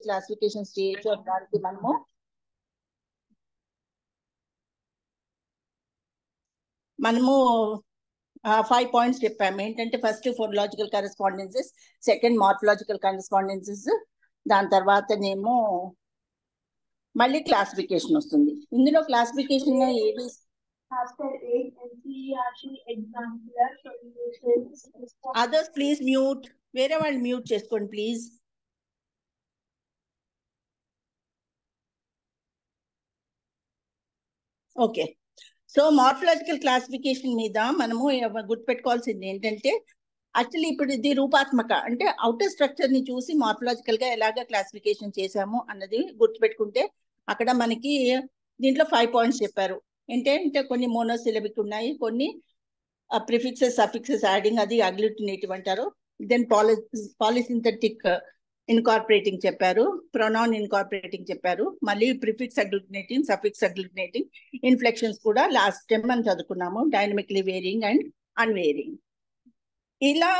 Classifications చేయొచ్చు అనడానికి మనము 5 పాయింట్స్ చెప్పాము. ఏంటంటే ఫస్ట్ ఫోనలాజికల్ కరెస్పాండెన్సెస్, సెకండ్ మార్ఫలాజికల్ కరెస్పాండెన్సెస్, దాని తర్వాతనేమో మళ్ళీ క్లాసిఫికేషన్ వస్తుంది. ఇందులో క్లాసిఫికేషన్ ఏది అదర్స్ ప్లీజ్ మ్యూట్, వేరే వాళ్ళు మ్యూట్ చేసుకోండి please. Okay, so morphological classification మీద మనము గుర్తుపెట్టుకోవాల్సింది ఏంటంటే, యాక్చువల్లీ ఇప్పుడు ఇది రూపాత్మక అంటే అవుటర్ స్ట్రక్చర్ ని చూసి మార్ఫలాజికల్ గా ఎలాగ క్లాసిఫికేషన్ చేశాము అన్నది గుర్తుపెట్టుకుంటే, అక్కడ మనకి దీంట్లో 5 పాయింట్స్ చెప్పారు. ఏంటంటే కొన్ని మోనోసిలబిక్ ఉన్నాయి, కొన్ని ప్రిఫిక్సెస్ సఫిక్సెస్ యాడింగ్, అది అగ్లూటినేటివ్ అంటారు. దెన్ పాలిసింథటిక్ ఇన్కార్పొరేటింగ్ చెప్పారు, ప్రొనౌన్ ఇన్కార్పొరేటింగ్ చెప్పారు, మళ్ళీ ప్రిఫిక్స్ అగ్లూటినేటింగ్, సఫిక్స్ అగ్లూటినేటింగ్, ఇన్ఫ్లెక్షన్స్ కూడా లాస్ట్ టైం మనం చదువుకున్నాము, డైనమిక్లీ వేరింగ్ అండ్ అన్వేరింగ్. ఇలా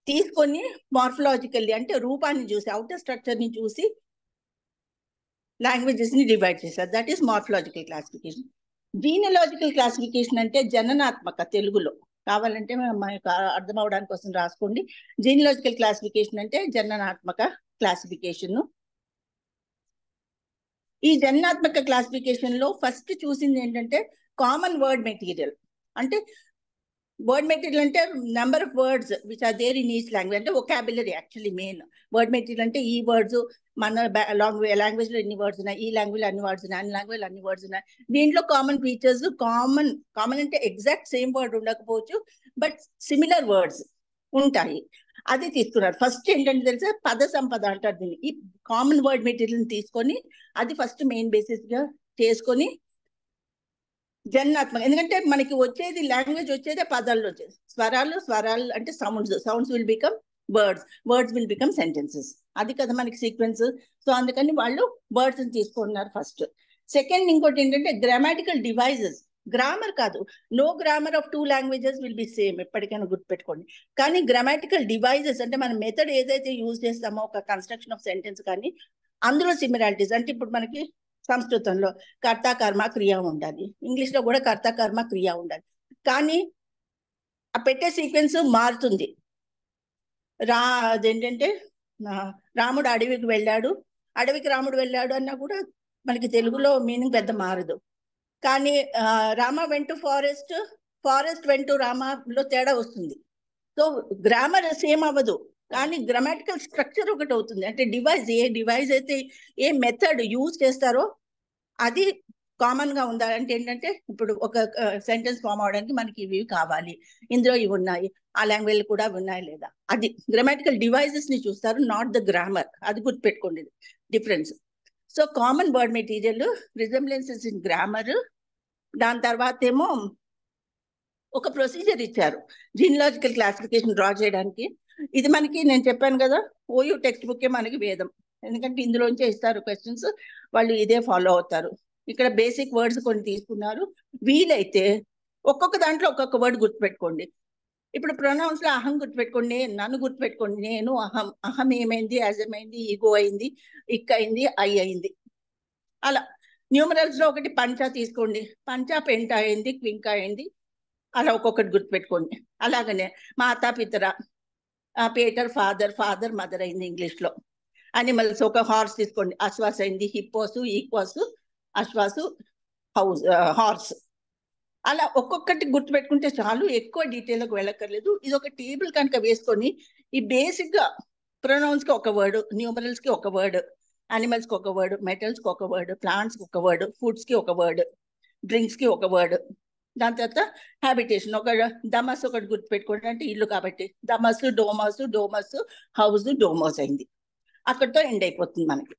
తీసుకొని మార్ఫలాజికల్లీ అంటే రూపాన్ని చూసి అవుటర్ స్ట్రక్చర్ ని చూసి లాంగ్వేజెస్ ని డివైడ్ చేశారు. That is morphological classification. Genealogical classification అంటే జననాత్మక, తెలుగులో కావాలంటే మనకు అర్థం అవడానికి కోసం రాసుకోండి. జీనలాజికల్ క్లాసిఫికేషన్ అంటే జననాత్మక క్లాసిఫికేషన్. ఈ జననాత్మక క్లాసిఫికేషన్ లో ఫస్ట్ చూసింది ఏంటంటే కామన్ వర్డ్ మెటీరియల్. అంటే వర్డ్ మెటీరియల్ అంటే number of words which are there in each language, అంటే vocabulary. Actually main word material అంటే ఈ వర్డ్స్ మన లాంగ్వేజ్ లో ఎన్ని వర్డ్స్ ఉన్నాయి, ఈ లాంగ్వేజ్ అన్ని వర్డ్స్ ఉన్నాయి, అన్ని లాంగ్వేజ్ అన్ని వర్డ్స్ ఉన్నాయి. దీంట్లో కామన్ ఫీచర్స్, కామన్ అంటే ఎగ్జాక్ట్ సేమ్ వర్డ్ ఉండకపోవచ్చు, బట్ సిమిలర్ వర్డ్స్ ఉంటాయి. అది తీసుకున్నారు. ఫస్ట్ ఏంటంటే తెలుసా, పద సంపద అంటారు దీన్ని. ఈ కామన్ వర్డ్ మెటీరియల్ తీసుకొని అది ఫస్ట్ మెయిన్ బేసిస్ గా చేసుకొని జనాత్మక. ఎందుకంటే మనకి వచ్చేది లాంగ్వేజ్ వచ్చేదే పదాల్లో వచ్చేది. స్వరాలు అంటే sounds will become words will become sentences. అది కదా మనకి సీక్వెన్స్. సో అందుకని వాళ్ళు వర్డ్స్ తీసుకున్నారు ఫస్ట్. సెకండ్ ఇంకోటి ఏంటంటే గ్రామాటికల్ డివైజెస్. గ్రామర్ కాదు, no grammar of 2 languages will be same, ఎప్పటికైనా గుర్తుపెట్టుకోండి. కానీ గ్రామాటికల్ డివైజెస్ అంటే మన మెథడ్ ఏదైతే యూజ్ చేస్తామో ఒక కన్స్ట్రక్షన్ ఆఫ్ సెంటెన్స్ కానీ అందులో సిమిలారిటీస్. అంటే ఇప్పుడు మనకి సంస్కృతంలో కర్త కర్మ క్రియ ఉండాలి, ఇంగ్లీష్ లో కూడా కర్త కర్మ క్రియ ఉండాలి, కానీ ఆ పెట్టే సీక్వెన్స్ మారుతుంది. అదేంటంటే రాముడు అడవికి రాముడు వెళ్ళాడు అన్నా కూడా మనకి తెలుగులో మీనింగ్ పెద్ద మారదు. కానీ Rama went to forest went to రామలో తేడా వస్తుంది. సో గ్రామర్ సేమ్ అవ్వదు, కానీ గ్రామాటికల్ స్ట్రక్చర్ ఒకటి అవుతుంది. అంటే ఏ డివైజ్ అయితే ఏ మెథడ్ యూజ్ చేస్తారో అది కామన్ గా ఉండాలి. అంటే ఏంటంటే ఇప్పుడు ఒక సెంటెన్స్ ఫామ్ అవడానికి మనకి ఇవి కావాలి, ఇందులో ఇవి ఉన్నాయి, ఆ లాంగ్వేజ్ కూడా ఉన్నాయి లేదా, అది గ్రామాటికల్ డివైజెస్ ని చూస్తారు, నాట్ ద గ్రామర్. అది గుర్తుపెట్టుకోండి difference. So common word material, resemblances in grammar. దాని తర్వాత ఏమో ఒక ప్రొసీజర్ ఇచ్చారు జీనలాజికల్ క్లాసిఫికేషన్ డ్రా చేయడానికి. ఇది మనకి నేను చెప్పాను కదా, ఓయూ టెక్స్ట్ బుక్ మనకి వేదం. ఎందుకంటే ఇందులోంచే ఇస్తారు క్వశ్చన్స్, వాళ్ళు ఇదే ఫాలో అవుతారు. ఇక్కడ బేసిక్ వర్డ్స్ కొన్ని తీసుకున్నారు. వీలైతే ఒక్కొక్క దాంట్లో ఒక్కొక్క వర్డ్ గుర్తుపెట్టుకోండి. ఇప్పుడు ప్రొనౌన్స్ లో అహం గుర్తుపెట్టుకోండి, నన్ను గుర్తుపెట్టుకోండి, నేను అహం ఏమైంది, యాజ్ ఏమైంది, ఈగో అయింది, ఇక్ అయింది, ఐ అయింది. అలా న్యూమరల్స్ లో ఒకటి పంచా తీసుకోండి, పంచా పెంట అయింది, క్వింక అయింది, అలా ఒక్కొక్కటి గుర్తుపెట్టుకోండి. అలాగనే మాతా పితర, పేటర్ ఫాదర్ మదర్ అయింది ఇంగ్లీష్ లో. అనిమల్స్ ఒక హార్స్ తీసుకోండి, అశ్వాస్ అయింది, హిప్పోసు, ఈక్వాసు, అశ్వాసు, హార్స్. అలా ఒక్కొక్కటి గుర్తుపెట్టుకుంటే చాలు, ఎక్కువ డీటెయిల్కి వెళ్ళక్కర్లేదు. ఇది ఒక టేబుల్ కనుక వేసుకొని ఈ బేసిక్ గా ప్రొనౌన్స్ కి ఒక వర్డ్, న్యూమరల్స్ కి ఒక వర్డ్, అనిమల్స్ కి ఒక వర్డ్, మెటల్స్ కి ఒక వర్డ్, ప్లాంట్స్ కి ఒక వర్డ్, ఫుడ్స్ కి ఒక వర్డ్, డ్రింక్స్ కి ఒక వర్డ్. దాని తర్వాత హ్యాబిటేషన్, ఒక దమస్ ఒకటి గుర్తుపెట్టుకోండి, అంటే ఇల్లు కాబట్టి దమస్, డోమస్, హౌస్, డోమోస్ అయింది. అక్కడితో ఎండ్ అయిపోతుంది మనకి.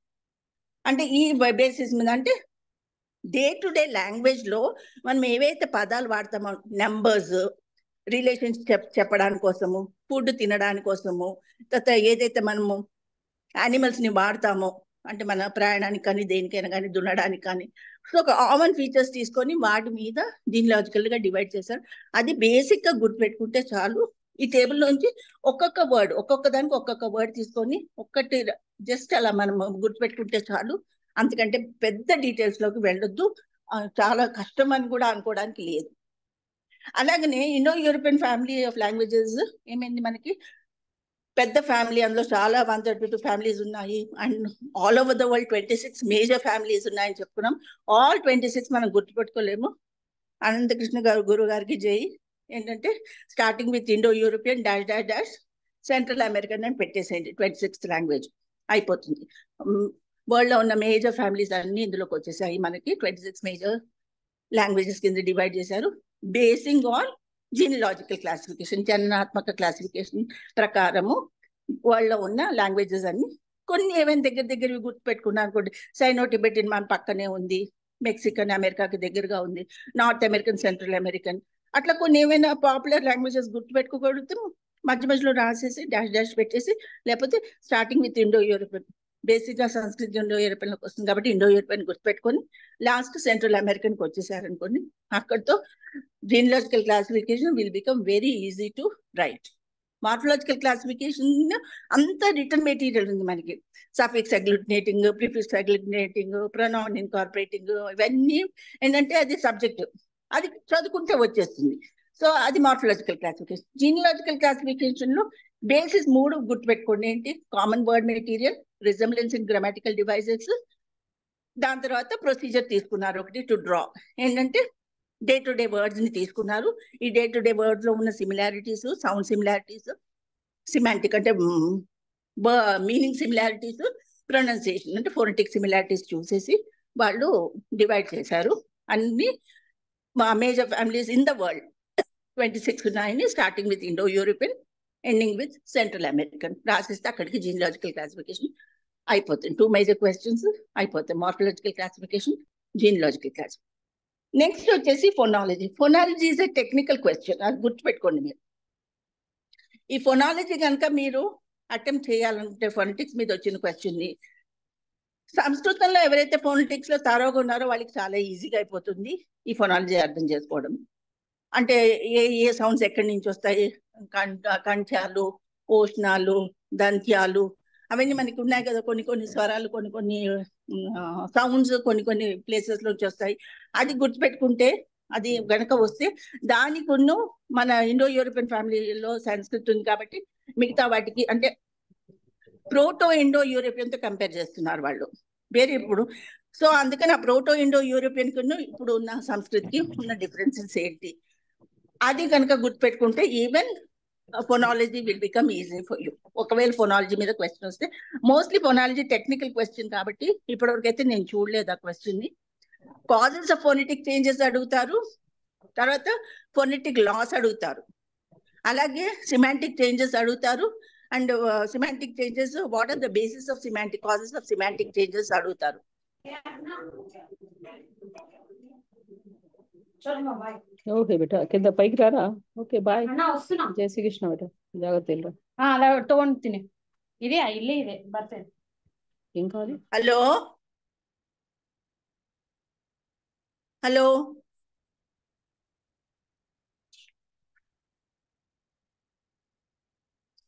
అంటే ఈ బేసిస్ మీద అంటే డే టు డే లాంగ్వేజ్ లో మనం ఏవైతే పదాలు వాడతామో, నెంబర్స్, రిలేషన్స్ చెప్పడానికి కోసము, ఫుడ్ తినడానికి కోసము, తర్వాత ఏదైతే మనము యానిమల్స్ ని వాడతామో అంటే మన ప్రయాణానికి కానీ దేనికైనా కానీ దున్నడానికి కానీ, సో ఒక కామన్ ఫీచర్స్ తీసుకొని వాటి మీద జీనలాజికల్ గా డివైడ్ చేశారు. అది బేసిక్ గా గుర్తుపెట్టుకుంటే చాలు, ఈ టేబుల్ నుంచి ఒక్కొక్క వర్డ్, ఒక్కొక్క దానికి ఒక్కొక్క వర్డ్ తీసుకొని ఒక్కటి జస్ట్ అలా మనం గుర్తుపెట్టుకుంటే చాలు. అంతకంటే పెద్ద డీటెయిల్స్ లోకి వెళ్ళొద్దు. చాలా కష్టం అని కూడా అనుకోవడానికి లేదు. అలాగనే Indo European family of languages ఏమైంది, మనకి పెద్ద ఫ్యామిలీ, అందులో చాలా 132 ఫ్యామిలీస్ ఉన్నాయి. And all over the world 26 major families ఉన్నాయని చెప్పుకున్నాం. ఆల్ 26 మనం గుర్తుపెట్టుకోలేము. అనంతకృష్ణ గారు గురువు గారికి జై. ఏంటంటే starting with Indo European dash dash dash central American అని పెట్టేసేయండి. 26th లాంగ్వేజ్ అయిపోతుంది. వరల్డ్ లో ఉన్న మేజర్ ఫ్యామిలీస్ అన్ని ఇందులోకి వచ్చేసాయి. మనకి 26 మేజర్ లాంగ్వేజెస్ కింద డివైడ్ చేశారు. బేసింగ్ ఆన్ జీనిలాజికల్ క్లాసిఫికేషన్, జననాత్మక క్లాసిఫికేషన్ ప్రకారము వరల్డ్ లో ఉన్న లాంగ్వేజెస్ అన్ని. కొన్ని ఏమైనా దగ్గరవి గుర్తుపెట్టుకున్నాను అనుకోండి. సైనో టిబెటిన్ మన పక్కనే ఉంది, మెక్సికన్ అమెరికాకి దగ్గరగా ఉంది, నార్త్ అమెరికన్, సెంట్రల్ అమెరికన్, అట్లా కొన్ని ఏమైనా పాపులర్ లాంగ్వేజెస్ గుర్తుపెట్టుకోగలుగుతాం. మధ్యలో రాసేసి డాష్ డాష్ పెట్టేసి, లేకపోతే starting with Indo European, basic గా సంస్కృతి ఇండో యూరోపియన్కి వస్తుంది కాబట్టి ఇండో యూరోపియన్ గుర్తుపెట్టుకొని లాస్ట్ సెంట్రల్ అమెరికన్కి వచ్చేసారనుకోండి, అక్కడితో genealogical classification will become very easy to write. Morphological classification అంత రిటర్న్ మెటీరియల్ ఉంది మనకి. Suffix agglutinating, prefix agglutinating, pronoun incorporating, ఇవన్నీ ఏంటంటే అది సబ్జెక్ట్, అది చదువుకుంటే వచ్చేస్తుంది. సో అది మార్ఫలాజికల్ క్లాసిఫికేషన్. జీనిలాజికల్ క్లాసిఫికేషన్ లో బేసిస్ 3 గుర్తుపెట్టుకోండి. ఏంటి? Common word material, resemblance in grammatical devices, దాని తర్వాత ప్రొసీజర్ తీసుకున్నారు ఒకటి టు డ్రా. ఏంటంటే డే టు డే వర్డ్స్ ని తీసుకున్నారు. ఈ డే టు డే వర్డ్స్ లో ఉన్న సిమిలారిటీస్, సౌండ్ సిమిలారిటీస్, సిమాంటిక్ అంటే మీనింగ్ సిమిలారిటీస్, ప్రొనౌన్సియేషన్ అంటే ఫోనెటిక్ సిమిలారిటీస్ చూసేసి వాళ్ళు డివైడ్ చేశారు. అన్ని major families in the world 26 ఉన్నాయని, starting with Indo European, ending with central American రాసిస్తే అక్కడికి జీనిలాజికల్ క్లాసిఫికేషన్ అయిపోతుంది. 2 మేజర్ క్వశ్చన్స్ అయిపోతాయి, morphological classification, genealogical classification. Next వచ్చేసి phonology. Phonology is a technical question, అది గుర్తుపెట్టుకోండి మీరు. ఈ ఫోనాలజీ కనుక మీరు అటెంప్ట్ చేయాలంటే ఫోనెటిక్స్ మీద వచ్చిన క్వశ్చన్ ని, సంస్కృతంలో ఎవరైతే ఫోనెటిక్స్ లో తారోగా ఉన్నారో వాళ్ళకి చాలా ఈజీగా అయిపోతుంది ఈ ఫోనాలజీ అర్థం చేసుకోవడం. అంటే ఏ సౌండ్స్ ఎక్కడి నుంచి వస్తాయి, కంఠ్యాలు, ఓష్ణాలు, దంత్యాలు, అవన్నీ మనకి ఉన్నాయి కదా. కొన్ని స్వరాలు, కొన్ని సౌండ్స్ కొన్ని ప్లేసెస్ నుంచి వస్తాయి. అది గుర్తుపెట్టుకుంటే, అది గనక వస్తే దానికి మన ఇండో యూరోపియన్ ఫ్యామిలీలో సంస్కృతి ఉంది కాబట్టి మిగతా వాటికి అంటే ప్రోటో ఇండో యూరోపియన్ తో కంపేర్ చేస్తున్నారు వాళ్ళు వేరే ఇప్పుడు. సో అందుకని ఆ ప్రోటో ఇండో యూరోపియన్ కు ఇప్పుడు ఉన్న సంస్కృతికి ఉన్న డిఫరెన్సెస్ ఏంటి, అది కనుక గుర్తుపెట్టుకుంటే even phonology will become easy for you. ఒకవేళ ఫోనాలజీ మీద క్వశ్చన్ వస్తే, మోస్ట్లీ ఫోనాలజీ టెక్నికల్ క్వశ్చన్ కాబట్టి ఇప్పటివరకు అయితే నేను చూడలేదు ఆ క్వశ్చన్ ని. కాజెస్ ఆఫ్ ఫోనెటిక్ చేంజెస్ అడుగుతారు, తర్వాత ఫోనెటిక్ లాస్ అడుగుతారు, అలాగే సిమాంటిక్ చేంజెస్ అడుగుతారు. And semantic changes, what are the basis of semantic causes of semantic changes అడుగుతారు. ఓకే బేటా, కింద పైకి రారా. ఓకే బాయ్, జై శ్రీకృష్ణ బేటా, జాగ్రత్త. అలా తోని తినే ఇదే ఇల్లే ఇదే బర్త్. ఏం కావాలి? హలో హలో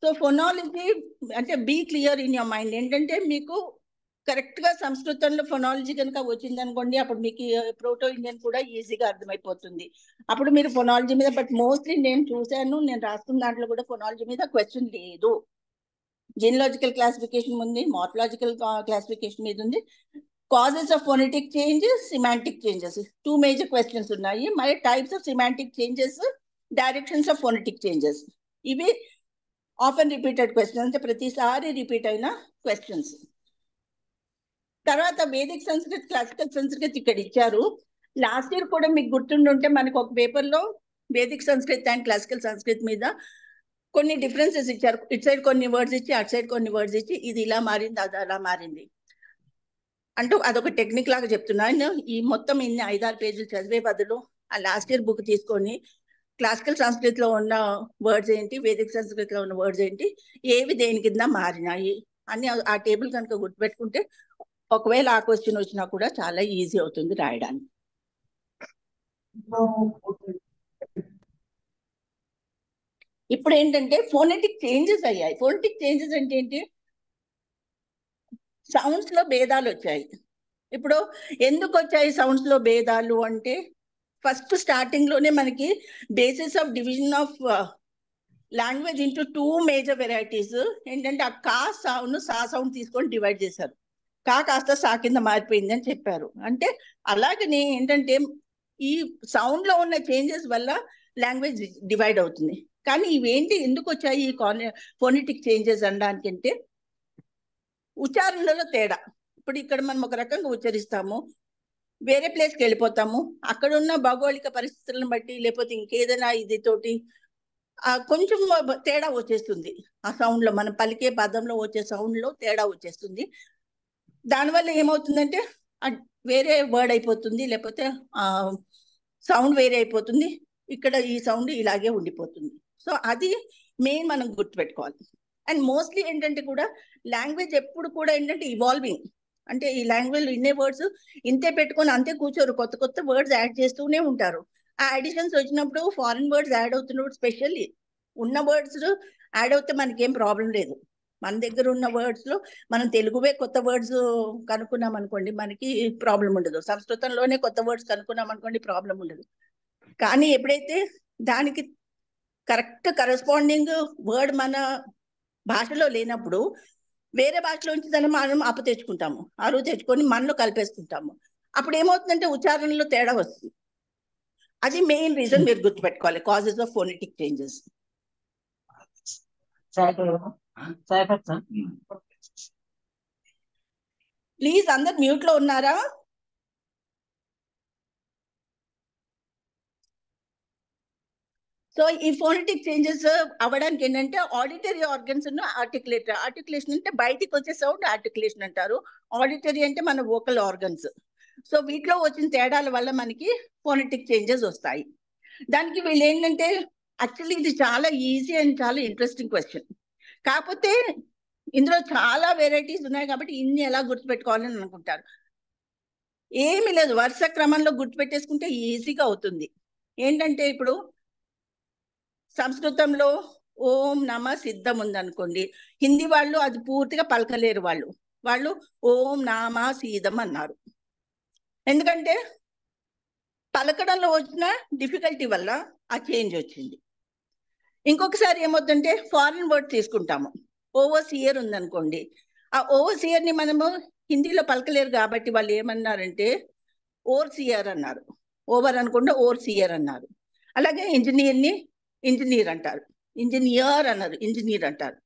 సో ఫోనాలజీ అంటే be clear in your mind. ఏంటంటే మీకు కరెక్ట్ గా సంస్కృతంలో ఫోనాలజీ కనుక వచ్చింది అనుకోండి, అప్పుడు మీకు ప్రోటో ఇండియన్ కూడా ఈజీగా అర్థమైపోతుంది. అప్పుడు మీరు ఫోనాలజీ మీద, బట్ మోస్ట్లీ నేను చూశాను, నేను రాస్తున్న దాంట్లో కూడా ఫోనాలజీ మీద క్వశ్చన్ లేదు. జీనిలాజికల్ క్లాసిఫికేషన్ ఉంది, మార్ఫలాజికల్ క్లాసిఫికేషన్ మీద ఉంది, causes of phonetic changes, semantic changes, 2 major questions ఉన్నాయి. మరి types of semantic changes, directions of phonetic changes, ఇవి ఆఫెన్ రిపీటెడ్ క్వశ్చన్స్, అంటే ప్రతిసారి రిపీట్ అయిన క్వశ్చన్స్. తర్వాత వేదిక్ సంస్కృత్, క్లాసికల్ సంస్కృత్ ఇక్కడ ఇచ్చారు. లాస్ట్ ఇయర్ కూడా మీకు గుర్తుండుంటే మనకు ఒక పేపర్ లో Vedic Sanskrit and classical Sanskrit మీద కొన్ని డిఫరెన్సెస్ ఇచ్చారు. ఇటు సైడ్ కొన్ని వర్డ్స్ ఇచ్చి, అటు సైడ్ కొన్ని వర్డ్స్ ఇచ్చి, ఇది ఇలా మారింది, అది అలా మారింది అంటూ అదొక టెక్నిక్ లాగా చెప్తున్నాను. ఈ మొత్తం ఇన్ని 5-6 పేజీలు చదివే బదులు ఆ లాస్ట్ ఇయర్ బుక్ తీసుకొని క్లాసికల్ సంస్కృతిలో ఉన్న వర్డ్స్ ఏంటి, వేదిక్ సంస్కృతిలో ఉన్న వర్డ్స్ ఏంటి, ఏవి దేని కింద మారినాయి అని ఆ టేబుల్ కనుక గుర్తుపెట్టుకుంటే ఒకవేళ ఆ క్వశ్చన్ వచ్చినా కూడా చాలా ఈజీ అవుతుంది రాయడానికి. ఇప్పుడు ఏంటంటే ఫోనెటిక్ చేంజెస్ అయ్యాయి. ఫోనెటిక్ చేంజెస్ అంటే ఏంటి? సౌండ్స్ లో భేదాలు వచ్చాయి. ఇప్పుడు ఎందుకు వచ్చాయి సౌండ్స్ లో భేదాలు అంటే, ఫస్ట్ స్టార్టింగ్ లోనే మనకి basis of division of language into 2 major varieties ఏంటంటే, ఆ కా సౌండ్ సా సౌండ్ తీసుకొని డివైడ్ చేశారు. కా కాస్త సా కింద మారిపోయింది అని చెప్పారు. అంటే అలాగనే ఏంటంటే ఈ సౌండ్ లో ఉన్న చేంజెస్ వల్ల లాంగ్వేజ్ డివైడ్ అవుతుంది. కానీ ఇవేంటి ఎందుకు వచ్చాయి ఈ ఫోనెటిక్ చేంజెస్ అనడానికంటే, ఉచ్చారణలో తేడా. ఇప్పుడు ఇక్కడ మనం ఒక రకంగా ఉచ్చరిస్తాము, వేరే ప్లేస్కి వెళ్ళిపోతాము, అక్కడ ఉన్న భౌగోళిక పరిస్థితులను బట్టి లేకపోతే ఇంకేదైనా ఇది తోటి కొంచెం తేడా వచ్చేస్తుంది. ఆ సౌండ్ లో మనం పలికే పదంలో వచ్చే సౌండ్ లో తేడా వచ్చేస్తుంది. దానివల్ల ఏమవుతుందంటే వేరే వర్డ్ అయిపోతుంది, లేకపోతే సౌండ్ వేరే అయిపోతుంది, ఇక్కడ ఈ సౌండ్ ఇలాగే ఉండిపోతుంది. సో అది మెయిన్ మనం గుర్తుపెట్టుకోవాలి. అండ్ మోస్ట్లీ ఏంటంటే కూడా లాంగ్వేజ్ ఎప్పుడు కూడా ఏంటంటే ఇవాల్వింగ్. అంటే ఈ లాంగ్వేజ్ ఇన్నే వర్డ్స్ ఇంతే పెట్టుకొని అంతే కూర్చోరు, కొత్త కొత్త వర్డ్స్ యాడ్ చేస్తూనే ఉంటారు. ఆ అడిషన్స్ వచ్చినప్పుడు ఫారిన్ వర్డ్స్ యాడ్ అవుతున్నప్పుడు, స్పెషల్లీ ఉన్న వర్డ్స్ యాడ్ అవుతే మనకేం ప్రాబ్లం లేదు. మన దగ్గర ఉన్న వర్డ్స్ లో మనం తెలుగువే కొత్త వర్డ్స్ కనుక్కున్నాం అనుకోండి, మనకి ప్రాబ్లం ఉండదు. సంస్కృతంలోనే కొత్త వర్డ్స్ కనుక్కున్నాం అనుకోండి, ప్రాబ్లం ఉండదు. కానీ ఎప్పుడైతే దానికి కరెక్ట్ కరెస్పాండింగ్ వర్డ్ మన భాషలో లేనప్పుడు వేరే భాషలోంచి దాన్ని మనం అప్పు తెచ్చుకుంటాము, అరువు తెచ్చుకొని మనలో కలిపేసుకుంటాము. అప్పుడు ఏమవుతుందంటే ఉచ్చారణలో తేడా వస్తుంది. అది మెయిన్ రీజన్ మీరు గుర్తుపెట్టుకోవాలి, causes of phonetic changes. Please అందరు మ్యూట్ లో ఉన్నారా? సో ఈ ఫోనెటిక్ చేంజెస్ అవ్వడానికి ఏంటంటే ఆడిటరీ ఆర్గన్స్ ఆర్టికులేటర్. ఆర్టికులేషన్ అంటే బయటికి వచ్చే సౌండ్ ఆర్టికులేషన్ అంటారు. ఆడిటరీ అంటే మన వోకల్ ఆర్గన్స్. సో వీటిలో వచ్చిన తేడాల వల్ల మనకి ఫోనెటిక్ చేంజెస్ వస్తాయి. దానికి వీళ్ళు ఏంటంటే, యాక్చువల్లీ ఇది చాలా ఈజీ అండ్ చాలా ఇంట్రెస్టింగ్ క్వశ్చన్. కాకపోతే ఇందులో చాలా వెరైటీస్ ఉన్నాయి కాబట్టి ఇన్ని ఎలా గుర్తుపెట్టుకోవాలని అనుకుంటారు. ఏమీ లేదు, వరుస క్రమంలో గుర్తుపెట్టేసుకుంటే ఈజీగా అవుతుంది. ఏంటంటే ఇప్పుడు సంస్కృతంలో ఓం నమ సిద్ధం ఉందనుకోండి, హిందీ వాళ్ళు అది పూర్తిగా పలకలేరు. వాళ్ళు ఓం నామ సీదం అన్నారు. ఎందుకంటే పలకడంలో వచ్చిన డిఫికల్టీ వల్ల ఆ చేంజ్ వచ్చింది. ఇంకొకసారి ఏమవుతుందంటే ఫారిన్ వర్డ్ తీసుకుంటాము. ఓవర్సియర్ ఉందనుకోండి, ఆ ఓవర్సియర్ ని మనము హిందీలో పలకలేరు కాబట్టి వాళ్ళు ఏమన్నారంటే ఓవర్సియర్ అన్నారు. ఓవర్ అనుకుంటే ఓవర్సియర్ అన్నారు. అలాగే ఇంజనీర్ ని ఇంజనీర్ అంటారు, ఇంజనీర్ అన్నారు, ఇంజనీర్ అంటారు.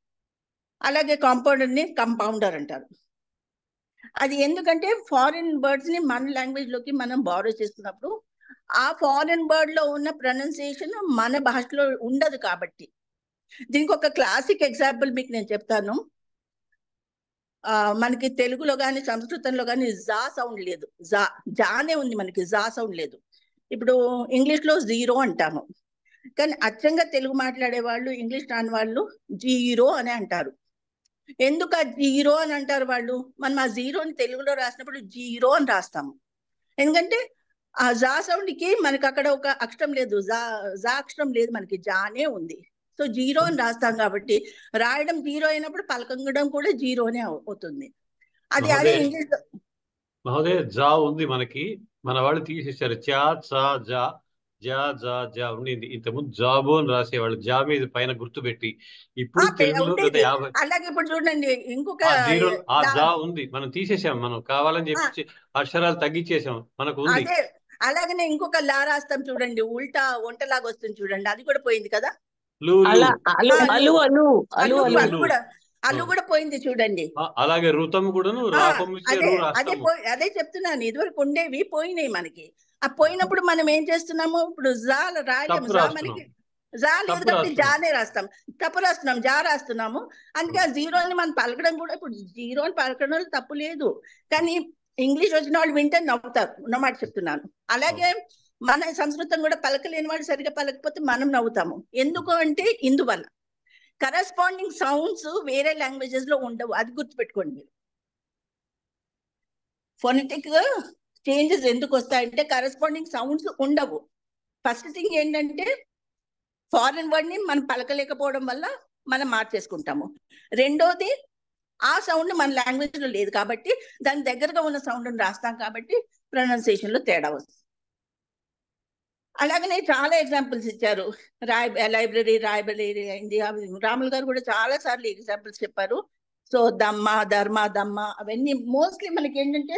అలాగే కాంపౌండర్ ని కంపౌండర్ అంటారు. అది ఎందుకంటే ఫారిన్ వర్డ్స్ ని మన లాంగ్వేజ్ లోకి మనం బారో చేస్తున్నప్పుడు ఆ ఫారిన్ వర్డ్ లో ఉన్న ప్రొనౌన్సియేషన్ మన భాషలో ఉండదు కాబట్టి. దీనికి ఒక క్లాసిక్ ఎగ్జాంపుల్ మీకు నేను చెప్తాను. మనకి తెలుగులో కానీ సంస్కృతంలో కానీ జా సౌండ్ లేదు, జానే ఉంది మనకి, జా సౌండ్ లేదు. ఇప్పుడు ఇంగ్లీష్ లో జీరో అంటాము, కానీ అచ్చంగా తెలుగు మాట్లాడే వాళ్ళు, ఇంగ్లీష్ రాని వాళ్ళు జీరో అని అంటారు. ఎందుకు ఆ జీరో అని అంటారు వాళ్ళు? మనం ఆ జీరోని తెలుగులో రాసినప్పుడు జీరో అని రాస్తాము. ఎందుకంటే ఆ జా సౌండ్ కి మనకి అక్కడ ఒక అక్షరం లేదు, జా అక్షరం లేదు, మనకి జానే ఉంది. సో జీరో అని రాస్తాం కాబట్టి రాయడం జీరో అయినప్పుడు పలకడం కూడా జీరోనే అవుతుంది. అదే ఇంగ్లీష్. మహోదయ జా ఉంది మనకి, మన వాళ్ళు తీసేశారు. చా చా జా జా జా జా ఉండింది. ఇంతకుముందు జాబు అని రాసేవాళ్ళు, జా మీద పైన గుర్తు పెట్టి. ఇప్పుడు తెలుగులో గత 50. అలాగే ఇప్పుడు చూడండి ఇంకొక జా ఉంది, మనం తీసేసాం. మనం కావాలని చెప్పి అక్షరాలు తగ్గించేసాం, మనకు ఉంది. అదే అలాగనే ఇంకొక లా రాస్తాం చూడండి, ఉల్టా వంటలాగా వస్తుంది చూడండి, అది కూడా పోయింది కదా. అల్లు కూడా పోయింది చూడండి. అలాగే రుతం కూడాను అదే చెప్తున్నాను, ఇదివరకు ఉండేవి పోయినాయి మనకి. ఆ పోయినప్పుడు మనం ఏం చేస్తున్నాము, ఇప్పుడు జా రాయలేము, జా మనకి జా లేదు కాబట్టి జానే రాస్తాం, తప్పు రాస్తున్నాం, జా రాస్తున్నాము. అందుకే ఆ జీరోని మనం పలకడం కూడా, ఇప్పుడు జీరోని పలకడం తప్పు లేదు, కానీ ఇంగ్లీష్ వచ్చిన వాళ్ళు వింటే నవ్వుతారు, ఉన్నమాట చెప్తున్నాను. అలాగే మన సంస్కృతం కూడా పలకలేని వాళ్ళు సరిగా పలకపోతే మనం నవ్వుతాము. ఎందుకు అంటే ఇందువల్ల కరెస్పాండింగ్ సౌండ్స్ వేరే లాంగ్వేజెస్ లో ఉండవు, అది గుర్తుపెట్టుకోండి మీరు. ఫోనెటిక్ చేంజెస్ ఎందుకు వస్తాయంటే కరెస్పాండింగ్ సౌండ్స్ ఉండవు. ఫస్ట్ థింగ్ ఏంటంటే ఫారెన్ వర్డ్ ని మనం పలకలేకపోవడం వల్ల మనం మార్చేసుకుంటాము. రెండోది ఆ సౌండ్ మన లాంగ్వేజ్ లో లేదు కాబట్టి దాని దగ్గరగా ఉన్న సౌండ్ రాస్తాం కాబట్టి ప్రొనౌన్సియేషన్ లో తేడా వస్తుంది. అలాగనే చాలా ఎగ్జాంపుల్స్ ఇచ్చారు. రాయబరేరీ అయింది. రాములు గారు కూడా చాలా సార్లు ఎగ్జాంపుల్స్ చెప్పారు. సో దమ్మ, ధర్మ, దమ్మ అవన్నీ మోస్ట్లీ మనకి ఏంటంటే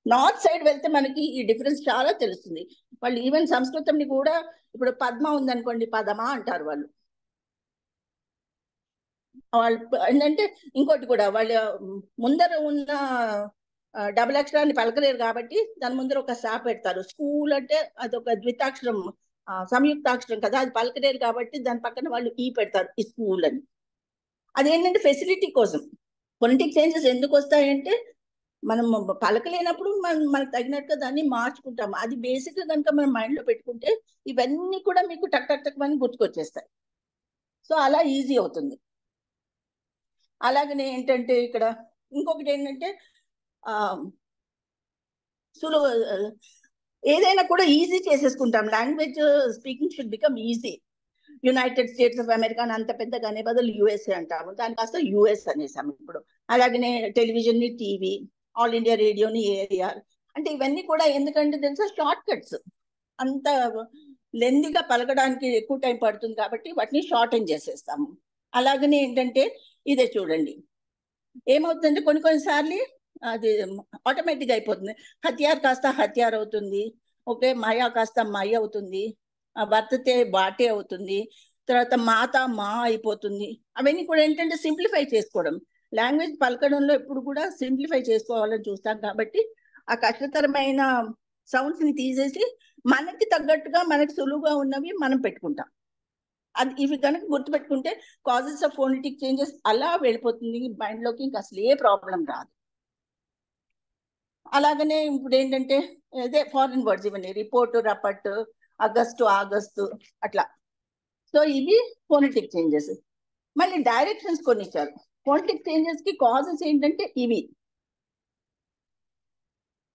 నార్త్ సైడ్ వెళ్తే మనకి ఈ డిఫరెన్స్ చాలా తెలుస్తుంది. వాళ్ళు ఈవెన్ సంస్కృతంని కూడా ఇప్పుడు పద్మ ఉందనుకోండి పదమా అంటారు వాళ్ళు. ఏంటంటే ఇంకోటి కూడా వాళ్ళ ముందర ఉన్న డబుల్ అక్షరాన్ని పలకలేరు కాబట్టి దాని ముందర ఒక సా పెడతారు. స్కూల్ అంటే అదొక ద్వితాక్షరం, సంయుక్తాక్షరం కదా, అది పలకలేరు కాబట్టి దాని పక్కన వాళ్ళు ఈ పెడతారు, ఈ స్కూల్ అని. అదేంటంటే ఫెసిలిటీ కోసం. ఫొనెటిక్ చేంజెస్ ఎందుకు వస్తాయంటే మనం పలకలేనప్పుడు మనకు తగినట్టుగా దాన్ని మార్చుకుంటాము. అది బేసిక్ గా కనుక మనం మైండ్ లో పెట్టుకుంటే ఇవన్నీ కూడా మీకు టక్ టక్ టక్ అని గుర్తుకొచ్చేస్తాయి. సో అలా ఈజీ అవుతుంది. అలాగనే ఏంటంటే ఇక్కడ ఇంకొకటి ఏంటంటే సులువు, ఏదైనా కూడా ఈజీ చేసేసుకుంటాం. Language speaking should become easy. United States of America అంత పెద్దగానే బదులు యుఎస్ఏ అంటాము, దాని కాస్త యుఎస్ అనేసాము ఇప్పుడు. అలాగనే టెలివిజన్ ని టీవీ, ఆల్ ఇండియా రేడియోని ఏఆర్. అంటే ఇవన్నీ కూడా ఎందుకంటే తెలుసా షార్ట్ కట్స్. అంత లెందీగా పలకడానికి ఎక్కువ టైం పడుతుంది కాబట్టి వాటిని షార్టన్ చేసేస్తాము. అలాగనే ఏంటంటే ఇదే చూడండి ఏమవుతుందంటే కొన్నిసార్లు అది ఆటోమేటిక్ అయిపోతుంది. హత్యార్ కాస్త హత్యార్ అవుతుంది, ఓకే, మాయా కాస్త మాయ అవుతుంది, వర్తతే బాటే అవుతుంది, తర్వాత మాత మా అయిపోతుంది. అవన్నీ కూడా ఏంటంటే సింప్లిఫై చేసుకోవడం. లాంగ్వేజ్ పలకడంలో ఎప్పుడు కూడా సింప్లిఫై చేసుకోవాలని చూస్తాం కాబట్టి ఆ కష్టతరమైన సౌండ్స్ ని తీసేసి మనకి తగ్గట్టుగా మనకి సులువుగా ఉన్నవి మనం పెట్టుకుంటాం. అది ఇవి కనుక గుర్తుపెట్టుకుంటే కాజెస్ ఆఫ్ ఫోనెటిక్ చేంజెస్ అలా వెళ్ళిపోతుంది మైండ్ లోకి, ఇంకా అసలు ఏ ప్రాబ్లం రాదు. అలాగనే ఇప్పుడు ఏంటంటే అదే ఫారిన్ వర్డ్స్ ఇవన్నీ రిపోర్ట్, రపట్, ఆగస్టు, ఆగస్టు అట్లా. సో ఇవి ఫోనెటిక్ చేంజెస్. మళ్ళీ డైరెక్షన్స్ కొన్ని ఇచ్చారు. ఫోనెటిక్ చేంజెస్ కి కాజెస్ ఏంటంటే ఇవి,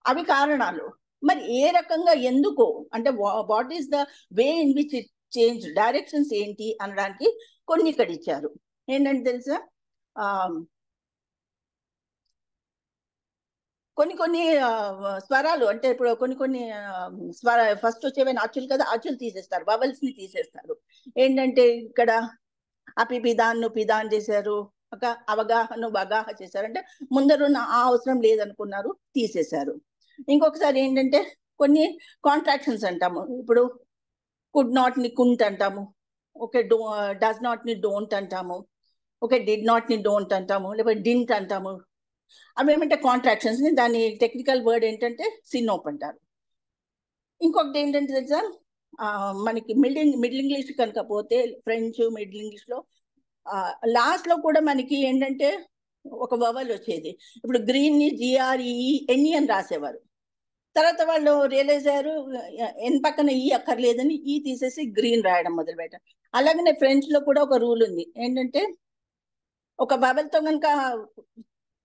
అవి కారణాలు. మరి ఏ రకంగా ఎందుకు అంటే what is the way in which it change, directions ఏంటి అనడానికి కొన్ని ఇక్కడ ఇచ్చారు. ఏంటంటే తెలుసా, కొన్ని స్వరాలు అంటే ఇప్పుడు కొన్ని స్వర ఫస్ట్ వచ్చేవైనా అచ్చులు కదా, అచ్చులు తీసేస్తారు, వవల్స్ ని తీసేస్తారు. ఏంటంటే ఇక్కడ అపిపిదాన్ను పిదాన్ చేశారు, ఒక అవగాహన వగాహ చేశారు. అంటే ముందరున్న ఆ అవసరం లేదనుకున్నారు, తీసేశారు. ఇంకొకసారి ఏంటంటే కొన్ని కాంట్రాక్షన్స్ అంటాము. ఇప్పుడు కుడ్ నాట్ ని కుంట్ అంటాము, ఓకే, డస్ నాట్ ని డోంట్ అంటాము, ఓకే, డిడ్ నాట్ ని డోంట్ అంటాము, లేకపోతే డింట్ అంటాము. అవి ఏమంటే కాంట్రాక్షన్స్ ని, దాని టెక్నికల్ వర్డ్ ఏంటంటే సినోప్ అంటారు. ఇంకొకటి ఏంటంటే తెలుసా, మనకి మిడిల్ ఇంగ్లీష్ కనుక పోతే ఫ్రెంచ్ మిడిల్ ఇంగ్లీష్ లో లాస్ట్ లో కూడా మనకి ఏంటంటే ఒక వవల్ వచ్చేది. ఇప్పుడు గ్రీన్ ని GREEN అని రాసేవారు. తర్వాత వాళ్ళు రియలైజ్ అయ్యారు ఎన్ పక్కన ఈ అక్కర్లేదని ఈ తీసేసి గ్రీన్ రాయడం మొదలు పెట్టారు. అలాగనే ఫ్రెంచ్ లో కూడా ఒక రూల్ ఉంది. ఏంటంటే ఒక వవల్ తో కనుక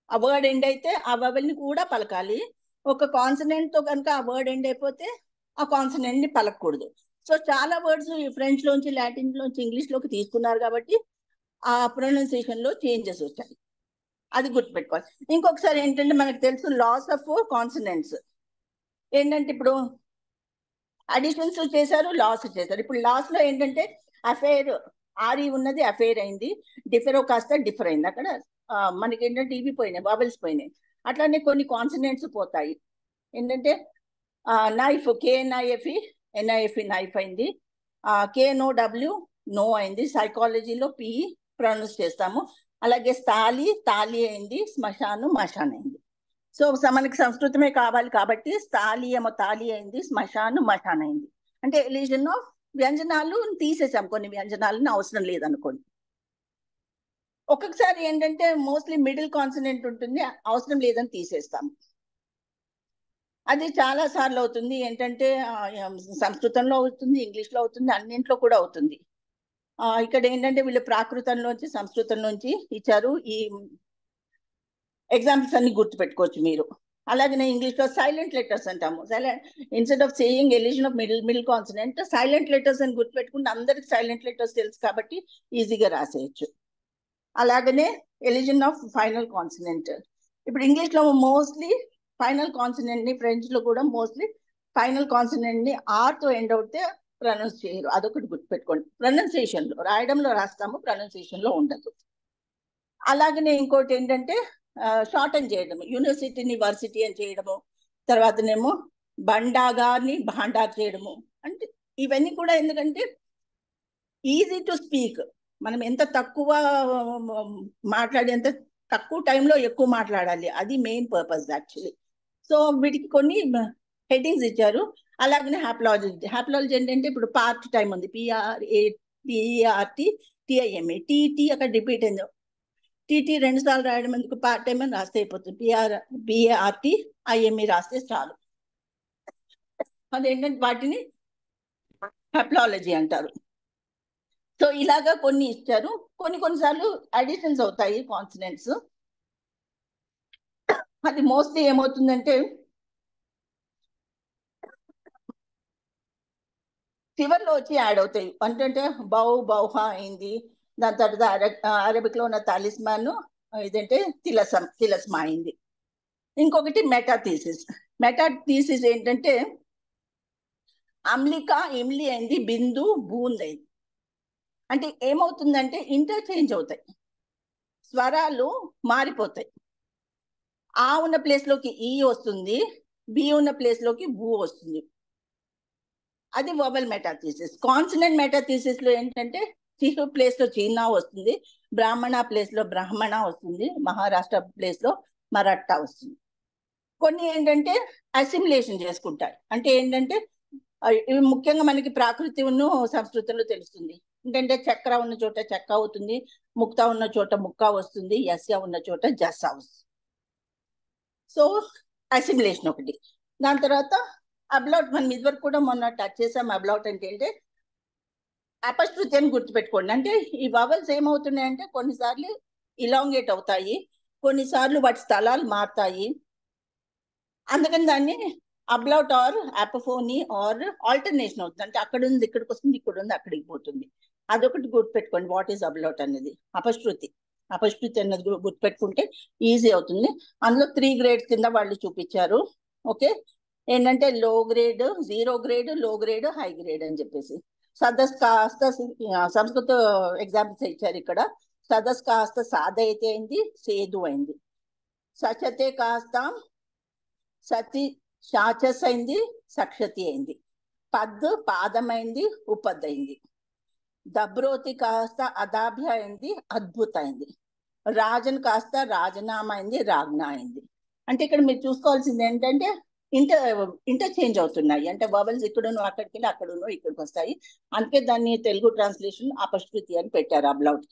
ఆ వర్డ్ ఎండ్ అయితే ఆ వవల్ ని కూడా పలకాలి. ఒక కాన్సనెంట్ తో కనుక ఆ వర్డ్ ఎండ్ అయిపోతే ఆ కాన్సనెంట్ ని పలకూడదు. సో చాలా వర్డ్స్ ఫ్రెంచ్ లోంచి, లాటిన్ లోంచి ఇంగ్లీష్ లోకి తీసుకున్నారు కాబట్టి ఆ ప్రొనౌన్సియేషన్ లో చేంజెస్ వచ్చాయి. అది గుర్తుపెట్టుకోవాలి. ఇంకొకసారి ఏంటంటే మనకు తెలుసు లాస్ ఆఫ్ కాన్సనెంట్స్. ఏంటంటే ఇప్పుడు అడిషన్స్ చేశారు, లాస్ చేశారు. ఇప్పుడు లాస్ లో ఏంటంటే అఫైర్, ఆరి ఉన్నది అఫైర్ అయింది, డిఫెరో కాస్త డిఫర్ అయింది. అక్కడ మనకి ఏంటంటే ఇవి పోయినాయి, బబుల్స్ పోయినాయి. అట్లానే కొన్ని కాన్సనెంట్స్ పోతాయి. ఏంటంటే నైఫ్, KNIFE NIFE నైఫ్ అయింది, KNOW నో అయింది, సైకాలజీలో PE ప్రొనౌన్స్ చేస్తాము. అలాగే స్థాలి తాలి అయింది, శ్మశాను మశాన్ అయింది. సో మనకి సంస్కృతమే కావాలి కాబట్టి స్థాలి ఏమో తాలి అయింది, శ్మశాను మశాన్ అయింది. అంటే ఎలిజన్ ఆఫ్ వ్యంజనాలు తీసేసాం, కొన్ని వ్యంజనాలను అవసరం లేదనుకోండి. ఒక్కొక్కసారి ఏంటంటే మోస్ట్లీ మిడిల్ కాన్సనెంట్ ఉంటుంది, అవసరం లేదని తీసేస్తాం. అది చాలా సార్లు అవుతుంది. ఏంటంటే సంస్కృతంలో అవుతుంది, ఇంగ్లీష్ లో అవుతుంది, అన్నింట్లో కూడా అవుతుంది. ఇక్కడ ఏంటంటే వీళ్ళు ప్రాకృతంలోంచి సంస్కృతం నుంచి ఇచ్చారు. ఈ ఎగ్జాంపుల్స్ అన్ని గుర్తుపెట్టుకోవచ్చు మీరు. అలాగనే ఇంగ్లీష్లో సైలెంట్ లెటర్స్ అంటాము. Instead of saying elision of middle consonant, silent letters అని గుర్తుపెట్టుకుంటే అందరికి సైలెంట్ లెటర్స్ తెలుసు కాబట్టి ఈజీగా రాసేయచ్చు. అలాగనే ఎలిజన్ ఆఫ్ ఫైనల్ కాన్సనెంట్. ఇప్పుడు ఇంగ్లీష్లో మోస్ట్లీ ఫైనల్ కాన్సనెంట్ ని, ఫ్రెంచ్ లో కూడా మోస్ట్లీ ఫైనల్ కాన్సనెంట్ ని ఆర్తో ఎండ్ అవుతే ప్రొనౌన్స్ చేయరు. అదొకటి గుర్తుపెట్టుకోండి. ప్రొనౌన్సియేషన్ లో రాయడంలో రాస్తాము, ప్రొనౌన్సియేషన్ లో ఉండదు. అలాగనే ఇంకోటి ఏంటంటే షార్టన్ చేయడము, యూనివర్సిటీని వర్సిటీ అని చేయడము, తర్వాతనేమో బండాగాని భాండా చేయడము. అంటే ఇవన్నీ కూడా ఎందుకంటే ఈజీ టు స్పీక్, మనం ఎంత తక్కువ మాట్లాడి, ఎంత తక్కువ టైంలో ఎక్కువ మాట్లాడాలి, అది మెయిన్ పర్పస్ యాక్చువల్లీ. సో వీటికి కొన్ని హెడ్డింగ్స్ ఇచ్చారు. అలాగనే హ్యాప్లాలజీ ఏంటంటే ఇప్పుడు పార్ట్ టైం ఉంది, PRAPERT TIME, TT అక్కడ రిపీట్ అయింది, TT 2 సార్లు రాయడం ఎందుకు, పార్ట్ టైం అని రాస్తే అయిపోతుంది. PART IME రాస్తే చాలు. అదేంటంటే వాటిని హ్యాప్లాలజీ అంటారు. సో ఇలాగా కొన్ని ఇచ్చారు. కొన్నిసార్లు అడిషన్స్ అవుతాయి కాన్సనెంట్స్. అది మోస్ట్లీ ఏమవుతుందంటే చివర్లో వచ్చి యాడ్ అవుతాయి. అంటే బౌహా అయింది, దాని తర్వాత అరబిక్ లో ఉన్న తాలిస్మాన్ ఇదంటే తిలస్మా అయింది. ఇంకొకటి మెటాథీసిస్ ఏంటంటే అమ్లిక ఇమ్లి అయింది, బిందు బూంద్ అయింది. అంటే ఏమవుతుందంటే ఇంటర్చేంజ్ అవుతాయి, స్వరాలు మారిపోతాయి. ఆ ఉన్న ప్లేస్ లోకి ఈ వస్తుంది, బి ఉన్న ప్లేస్ లోకి బూ వస్తుంది. అది వోవెల్ మెటాథీసిస్. కాన్సనెంట్ మెటాథీసిస్ లో ఏంటంటే చిహు ప్లేస్ లో చీనా వస్తుంది, బ్రాహ్మణ ప్లేస్ లో బ్రాహ్మణ వస్తుంది, మహారాష్ట్ర ప్లేస్ లో మరాఠా వస్తుంది. కొన్ని ఏంటంటే అసిమిలేషన్ చేసుకుంటాయి. అంటే ఏంటంటే ఇవి ముఖ్యంగా మనకి ప్రాకృతి ఉన్న సంస్కృతంలో తెలుస్తుంది. ఏంటంటే చక్ర ఉన్న చోట చెక్క అవుతుంది, ముక్త ఉన్న చోట ముక్క వస్తుంది, యస్య ఉన్న చోట జస్స వస్తుంది. సో అసిమిలేషన్ ఒకటి. దాని తర్వాత అబ్లౌట్, మనం ఇదివరకు కూడా మొన్న టచ్ చేసాం. అబ్లౌట్ అంటే అపశృతి అని గుర్తుపెట్టుకోండి. అంటే ఈ వవల్స్ ఏమవుతున్నాయంటే కొన్నిసార్లు ఇలాంగేట్ అవుతాయి, కొన్నిసార్లు వాటి స్థలాలు మారుతాయి. అందుకని దాన్ని అబ్లౌట్ ఆర్ అపఫోనీ ఆర్ ఆల్టర్నేషన్ అవుతుంది. అంటే అక్కడ ఉంది ఇక్కడికి వస్తుంది, ఇక్కడ ఉంది అక్కడికి పోతుంది. అదొకటి గుర్తుపెట్టుకోండి, వాట్ ఈస్ అబ్లౌట్ అనేది. అపశృతి అన్నది గుర్తుపెట్టుకుంటే ఈజీ అవుతుంది. అందులో 3 గ్రేడ్స్ కింద వాళ్ళు చూపించారు. ఓకే, ఏంటంటే లో గ్రేడ్, 0 గ్రేడ్, లో గ్రేడ్, హై గ్రేడ్ అని చెప్పేసి. సదస్ కాస్త సంస్కృత ఎగ్జాంపుల్స్ ఇచ్చారు ఇక్కడ. సదస్ కాస్త సాధ అయితే అయింది, సేదు అయింది. సచతే కాస్త సతి శాచస్ అయింది, సక్షతి అయింది. పాదమైంది, ఉపద్ అయింది. దబ్రోతి కాస్త అదాభ్య అయింది, అద్భుత అయింది. రాజన్ కాస్త రాజనామ అయింది, రాజ్ఞ అయింది. అంటే ఇక్కడ మీరు చూసుకోవాల్సింది ఏంటంటే ఇంటర్చేంజ్ అవుతున్నాయి. అంటే వవల్స్ ఇక్కడును అక్కడికి వెళ్ళి అక్కడును ఇక్కడికి వస్తాయి. అందుకే దాన్ని తెలుగు ట్రాన్స్లేషన్ అపశృతి అని పెట్టారు అబ్లౌట్.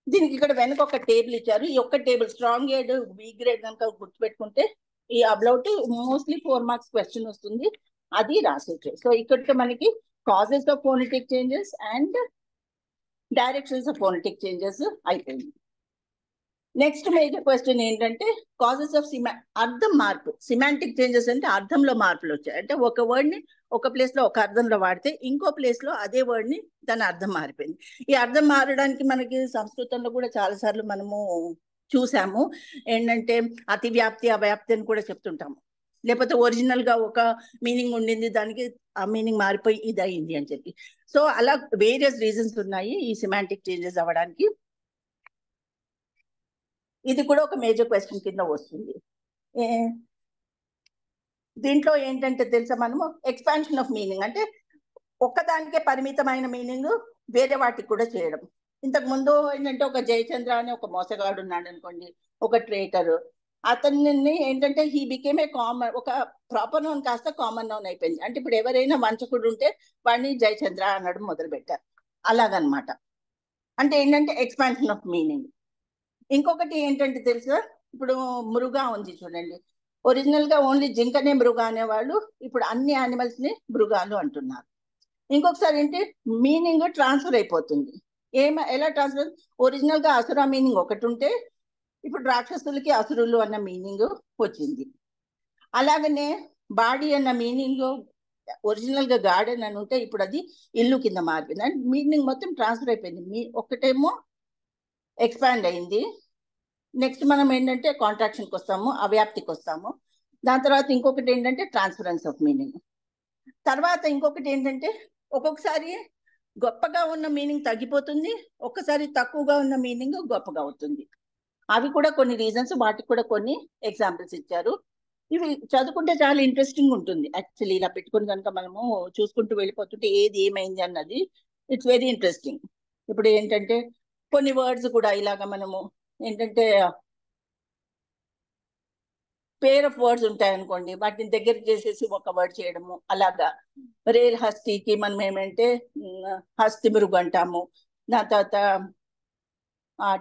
దీనికి ఇక్కడ వెనక ఒక టేబుల్ ఇచ్చారు. ఈ ఒక్క table strong grade, week grade కనుక గుర్తుపెట్టుకుంటే ఈ అబ్లౌట్ మోస్ట్లీ 4 మార్క్స్ క్వశ్చన్ వస్తుంది, అది రాసేట్టు. సో ఇక్కడ మనకి causes of phonetic changes and directions of phonetic changes అయిపోయింది. నెక్స్ట్ మేజర్ క్వశ్చన్ ఏంటంటే కాజెస్ ఆఫ్ అర్థం మార్పు. సిమాంటిక్ చేంజెస్ అంటే అర్థంలో మార్పులు వచ్చాయి. అంటే ఒక వర్డ్ ని ఒక ప్లేస్ లో ఒక అర్థంలో వాడితే ఇంకో ప్లేస్ లో అదే వర్డ్ ని దాని అర్థం మారిపోయింది. ఈ అర్థం మారడానికి మనకి సంస్కృతంలో కూడా చాలా సార్లు మనము చూసాము. ఏంటంటే అతివ్యాప్తి, అవ్యాప్తి అని కూడా చెప్తుంటాము. లేకపోతే ఒరిజినల్ గా ఒక మీనింగ్ ఉండింది, దానికి ఆ మీనింగ్ మారిపోయి ఇది అయింది అని చెప్పి. సో అలా వేరియస్ రీజన్స్ ఉన్నాయి ఈ సిమాంటిక్ చేంజెస్ అవ్వడానికి. ఇది కూడా ఒక మేజర్ క్వశ్చన్ కింద వస్తుంది. దీంట్లో ఏంటంటే తెలుసా, మనము ఎక్స్పాన్షన్ ఆఫ్ మీనింగ్ అంటే ఒక్కదానికే పరిమితమైన మీనింగ్ వేరే వాటికి కూడా చేయడం. ఇంతకు ముందు ఏంటంటే ఒక జయచంద్ర అని ఒక మోసగాడు ఉన్నాడు అనుకోండి, ఒక ట్రేటర్. అతన్ని ఏంటంటే హీ బికేమ్ ఏ కామన్, ఒక ప్రాపర్ నౌన్ కాస్త కామన్ నౌన్ అయిపోయింది. అంటే ఇప్పుడు ఎవరైనా వంచకుడు ఉంటే వాడిని జయచంద్ర అనడం మొదలు పెట్టారు. అలాగనమాట. అంటే ఏంటంటే ఎక్స్పాన్షన్ ఆఫ్ మీనింగ్. ఇంకొకటి ఏంటంటే తెలుసా, ఇప్పుడు మృగా ఉంది చూడండి. ఒరిజినల్ గా ఓన్లీ జింకనే మృగా అనేవాళ్ళు ఇప్పుడు అన్ని యానిమల్స్ ని మృగాలు అంటున్నారు. ఇంకొకసారి ఏంటి మీనింగ్ ట్రాన్స్ఫర్ అయిపోతుంది. ఎలా ట్రాన్స్ఫర్? ఒరిజినల్ గా అసుర మీనింగ్ ఒకటి ఉంటే ఇప్పుడు రాక్షసులకి అసురులు అన్న మీనింగ్ వచ్చింది. అలాగనే బాడీ అన్న మీనింగ్ ఒరిజినల్ గా గార్డెన్ అని ఉంటే ఇప్పుడు అది ఇల్లు కింద మారిపోయింది. అండ్ మీనింగ్ మొత్తం ట్రాన్స్ఫర్ అయిపోయింది. ఒకటేమో ఎక్స్పాండ్ అయింది, నెక్స్ట్ మనం ఏంటంటే కాంట్రాక్షన్కి వస్తాము, అవ్యాప్తికి వస్తాము. దాని తర్వాత ఇంకొకటి ఏంటంటే ట్రాన్స్ఫరెన్స్ ఆఫ్ మీనింగ్. తర్వాత ఇంకొకటి ఏంటంటే ఒక్కొక్కసారి గొప్పగా ఉన్న మీనింగ్ తగ్గిపోతుంది, ఒక్కసారి తక్కువగా ఉన్న మీనింగ్ గొప్పగా అవుతుంది. అవి కూడా కొన్ని రీజన్స్, వాటికి కూడా కొన్ని ఎగ్జాంపుల్స్ ఇచ్చారు. ఇవి చదువుకుంటే చాలా ఇంట్రెస్టింగ్ ఉంటుంది యాక్చువల్లీ. ఇలా పెట్టుకుని కనుక మనము చూసుకుంటూ వెళ్ళిపోతుంటే ఏది ఏమైంది అన్నది ఇట్స్ వెరీ ఇంట్రెస్టింగ్. ఇప్పుడు ఏంటంటే కొన్ని వర్డ్స్ కూడా ఇలాగా మనము ఏంటంటే పేర్ ఆఫ్ వర్డ్స్ ఉంటాయనుకోండి, వాటిని దగ్గర చేసేసి ఒక వర్డ్ చేయడము. అలాగా రేల్ హస్తికి మనం ఏమంటే హస్తి మృగు అంటాము. దాని తర్వాత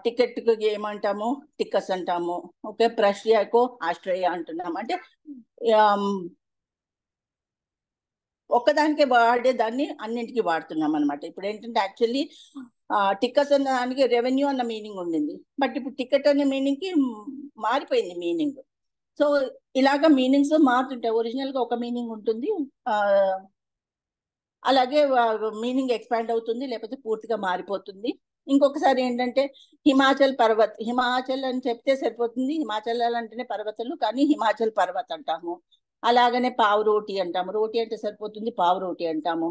టికెట్ కి ఏమంటాము, టిక్కస్ అంటాము. ఓకే, ప్రష్యాకు ఆస్ట్రేలియా అంటున్నాము. అంటే ఒక్కదానికే వాడే దాన్ని అన్నింటికి వాడుతున్నాం అనమాట. ఇప్పుడు ఏంటంటే యాక్చువల్లీ టిక్కస్ అన్న దానికి రెవెన్యూ అన్న మీనింగ్ ఉండింది, బట్ ఇప్పుడు టికెట్ అనే మీనింగ్ కి మారిపోయింది మీనింగ్. సో ఇలాగా మీనింగ్స్ మారుతుంటాయి. ఒరిజినల్ గా ఒక మీనింగ్ ఉంటుంది, అలాగే మీనింగ్ ఎక్స్పాండ్ అవుతుంది, లేకపోతే పూర్తిగా మారిపోతుంది. ఇంకొకసారి ఏంటంటే హిమాచల్ పర్వత్, హిమాచల్ అని చెప్తే సరిపోతుంది, హిమాచల్ అంటేనే పర్వతాలు, కానీ హిమాచల్ పర్వత్ అంటాము. అలాగనే పావు రోటీ అంటాము, రోటీ అంటే సరిపోతుంది, పావు రోటీ అంటాము.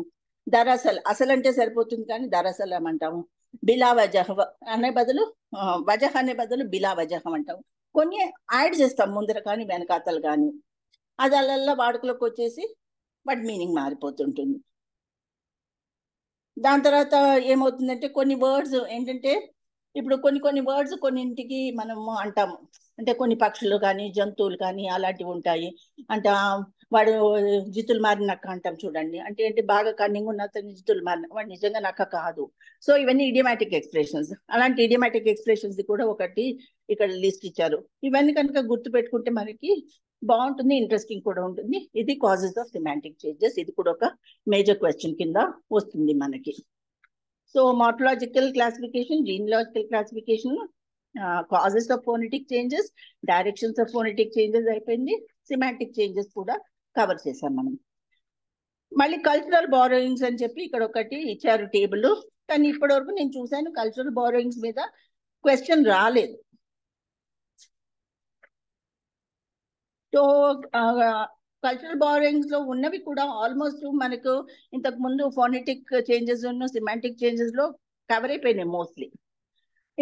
దరసల్, అసలు అంటే సరిపోతుంది కానీ దరసల్ అంటాము. బిలా వజహ్ అనే బదులు వజహ్ అనే బదులు బిలా వజహం అంటాము. కొన్ని యాడ్ చేస్తాం ముందర కానీ వెనకాతలు కానీ, అది అలా వాడుకలోకి వచ్చేసి వాటి మీనింగ్ మారిపోతుంటుంది. దాని తర్వాత ఏమవుతుందంటే కొన్ని వర్డ్స్ ఏంటంటే ఇప్పుడు కొన్ని వర్డ్స్ కొన్నింటికి మనము అంటాము. అంటే కొన్ని పక్షులు కానీ జంతువులు కానీ అలాంటివి ఉంటాయి. అంటే వాడు జితులు మారిన నక్క అంటాం చూడండి. అంటే ఏంటి, బాగా కన్నింగ్ ఉన్న జితులు మారిన వాడు నిజంగా నక్క కాదు. సో ఇవన్నీ ఇడియమాటిక్ ఎక్స్ప్రెషన్స్. అలాంటి ఇడియమాటిక్ ఎక్స్ప్రెషన్స్ కూడా ఒకటి ఇక్కడ లిస్ట్ ఇచ్చారు. ఇవన్నీ కనుక గుర్తు పెట్టుకుంటే మనకి బాగుంటుంది, ఇంట్రెస్టింగ్ కూడా ఉంటుంది. ఇది కాజెస్ ఆఫ్ సిమాంటిక్ చేంజెస్. ఇది కూడా ఒక మేజర్ క్వశ్చన్ కింద వస్తుంది మనకి. So morphological classification, genealogical classification, causes of phonetic changes, directions of phonetic changes అయిపోయింది. సిమాంటిక్ చేంజెస్ కూడా కవర్ చేసాం మనం. మళ్ళీ కల్చరల్ బారోయింగ్స్ అని చెప్పి ఇక్కడ ఒకటి ఇచ్చారు టేబుల్, కానీ ఇప్పటి వరకు నేను చూసాను కల్చరల్ బారోయింగ్స్ మీద క్వశ్చన్ రాలేదు. సో కల్చరల్ బారోయింగ్స్ లో ఉన్నవి కూడా ఆల్మోస్ట్ మనకు ఇంతకు ముందు ఫోనెటిక్ చేంజెస్ సిమాంటిక్ చేంజెస్ లో కవర్ అయిపోయినాయి మోస్ట్లీ.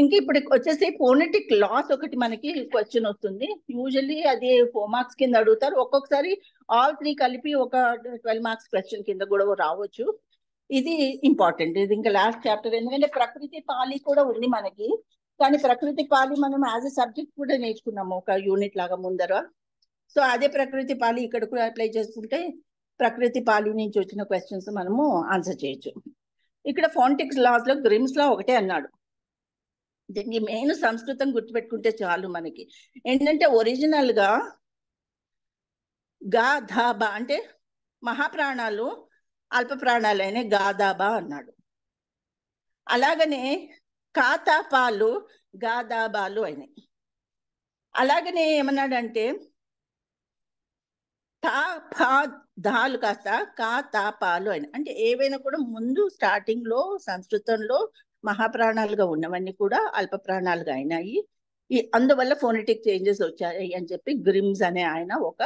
ఇంక ఇప్పుడు వచ్చేసి ఫోనెటిక్ లాస్ ఒకటి మనకి క్వశ్చన్ వస్తుంది. యూజువల్లీ అది 4 మార్క్స్ కింద అడుగుతారు, ఒక్కొక్కసారి ఆల్ 3 కలిపి ఒక 12 మార్క్స్ క్వశ్చన్ కింద కూడా రావచ్చు. ఇది ఇంపార్టెంట్. ఇది ఇంకా లాస్ట్ చాప్టర్, ఎందుకంటే ప్రకృతి పాలి కూడా ఉంది మనకి. కానీ ప్రకృతి పాలి మనం యాజ్ ఎ సబ్జెక్ట్ కూడా నేర్చుకున్నాము ఒక యూనిట్ లాగా ముందర. సో అదే ప్రకృతి పాలి ఇక్కడ కూడా అప్లై చేసుకుంటే ప్రకృతి పాలి నుంచి వచ్చిన క్వశ్చన్స్ మనము ఆన్సర్ చేయొచ్చు. ఇక్కడ ఫోనెటిక్స్ లాస్ లో గ్రిమ్స్ లా ఒకటే అన్నాడు. దీనికి మెయిన్ సంస్కృతం గుర్తుపెట్టుకుంటే చాలు మనకి. ఏంటంటే ఒరిజినల్ గా గా ధా బా అంటే మహాప్రాణాలు అల్ప ప్రాణాలైన గాదాబా అన్నాడు. అలాగనే కాతాపాలు గాదాబాలు అయినాయి. అలాగనే ఏమన్నాడంటే తా ఫా ధాలు కాస్త కా తాపాలు అయినాయి. అంటే ఏవైనా కూడా ముందు స్టార్టింగ్ లో సంస్కృతంలో మహాప్రాణాలుగా ఉన్నవన్నీ కూడా అల్ప ప్రాణాలుగా అయినాయి. అందువల్ల ఫోనెటిక్ చేంజెస్ వచ్చాయి అని చెప్పి గ్రిమ్స్ అనే ఆయన ఒక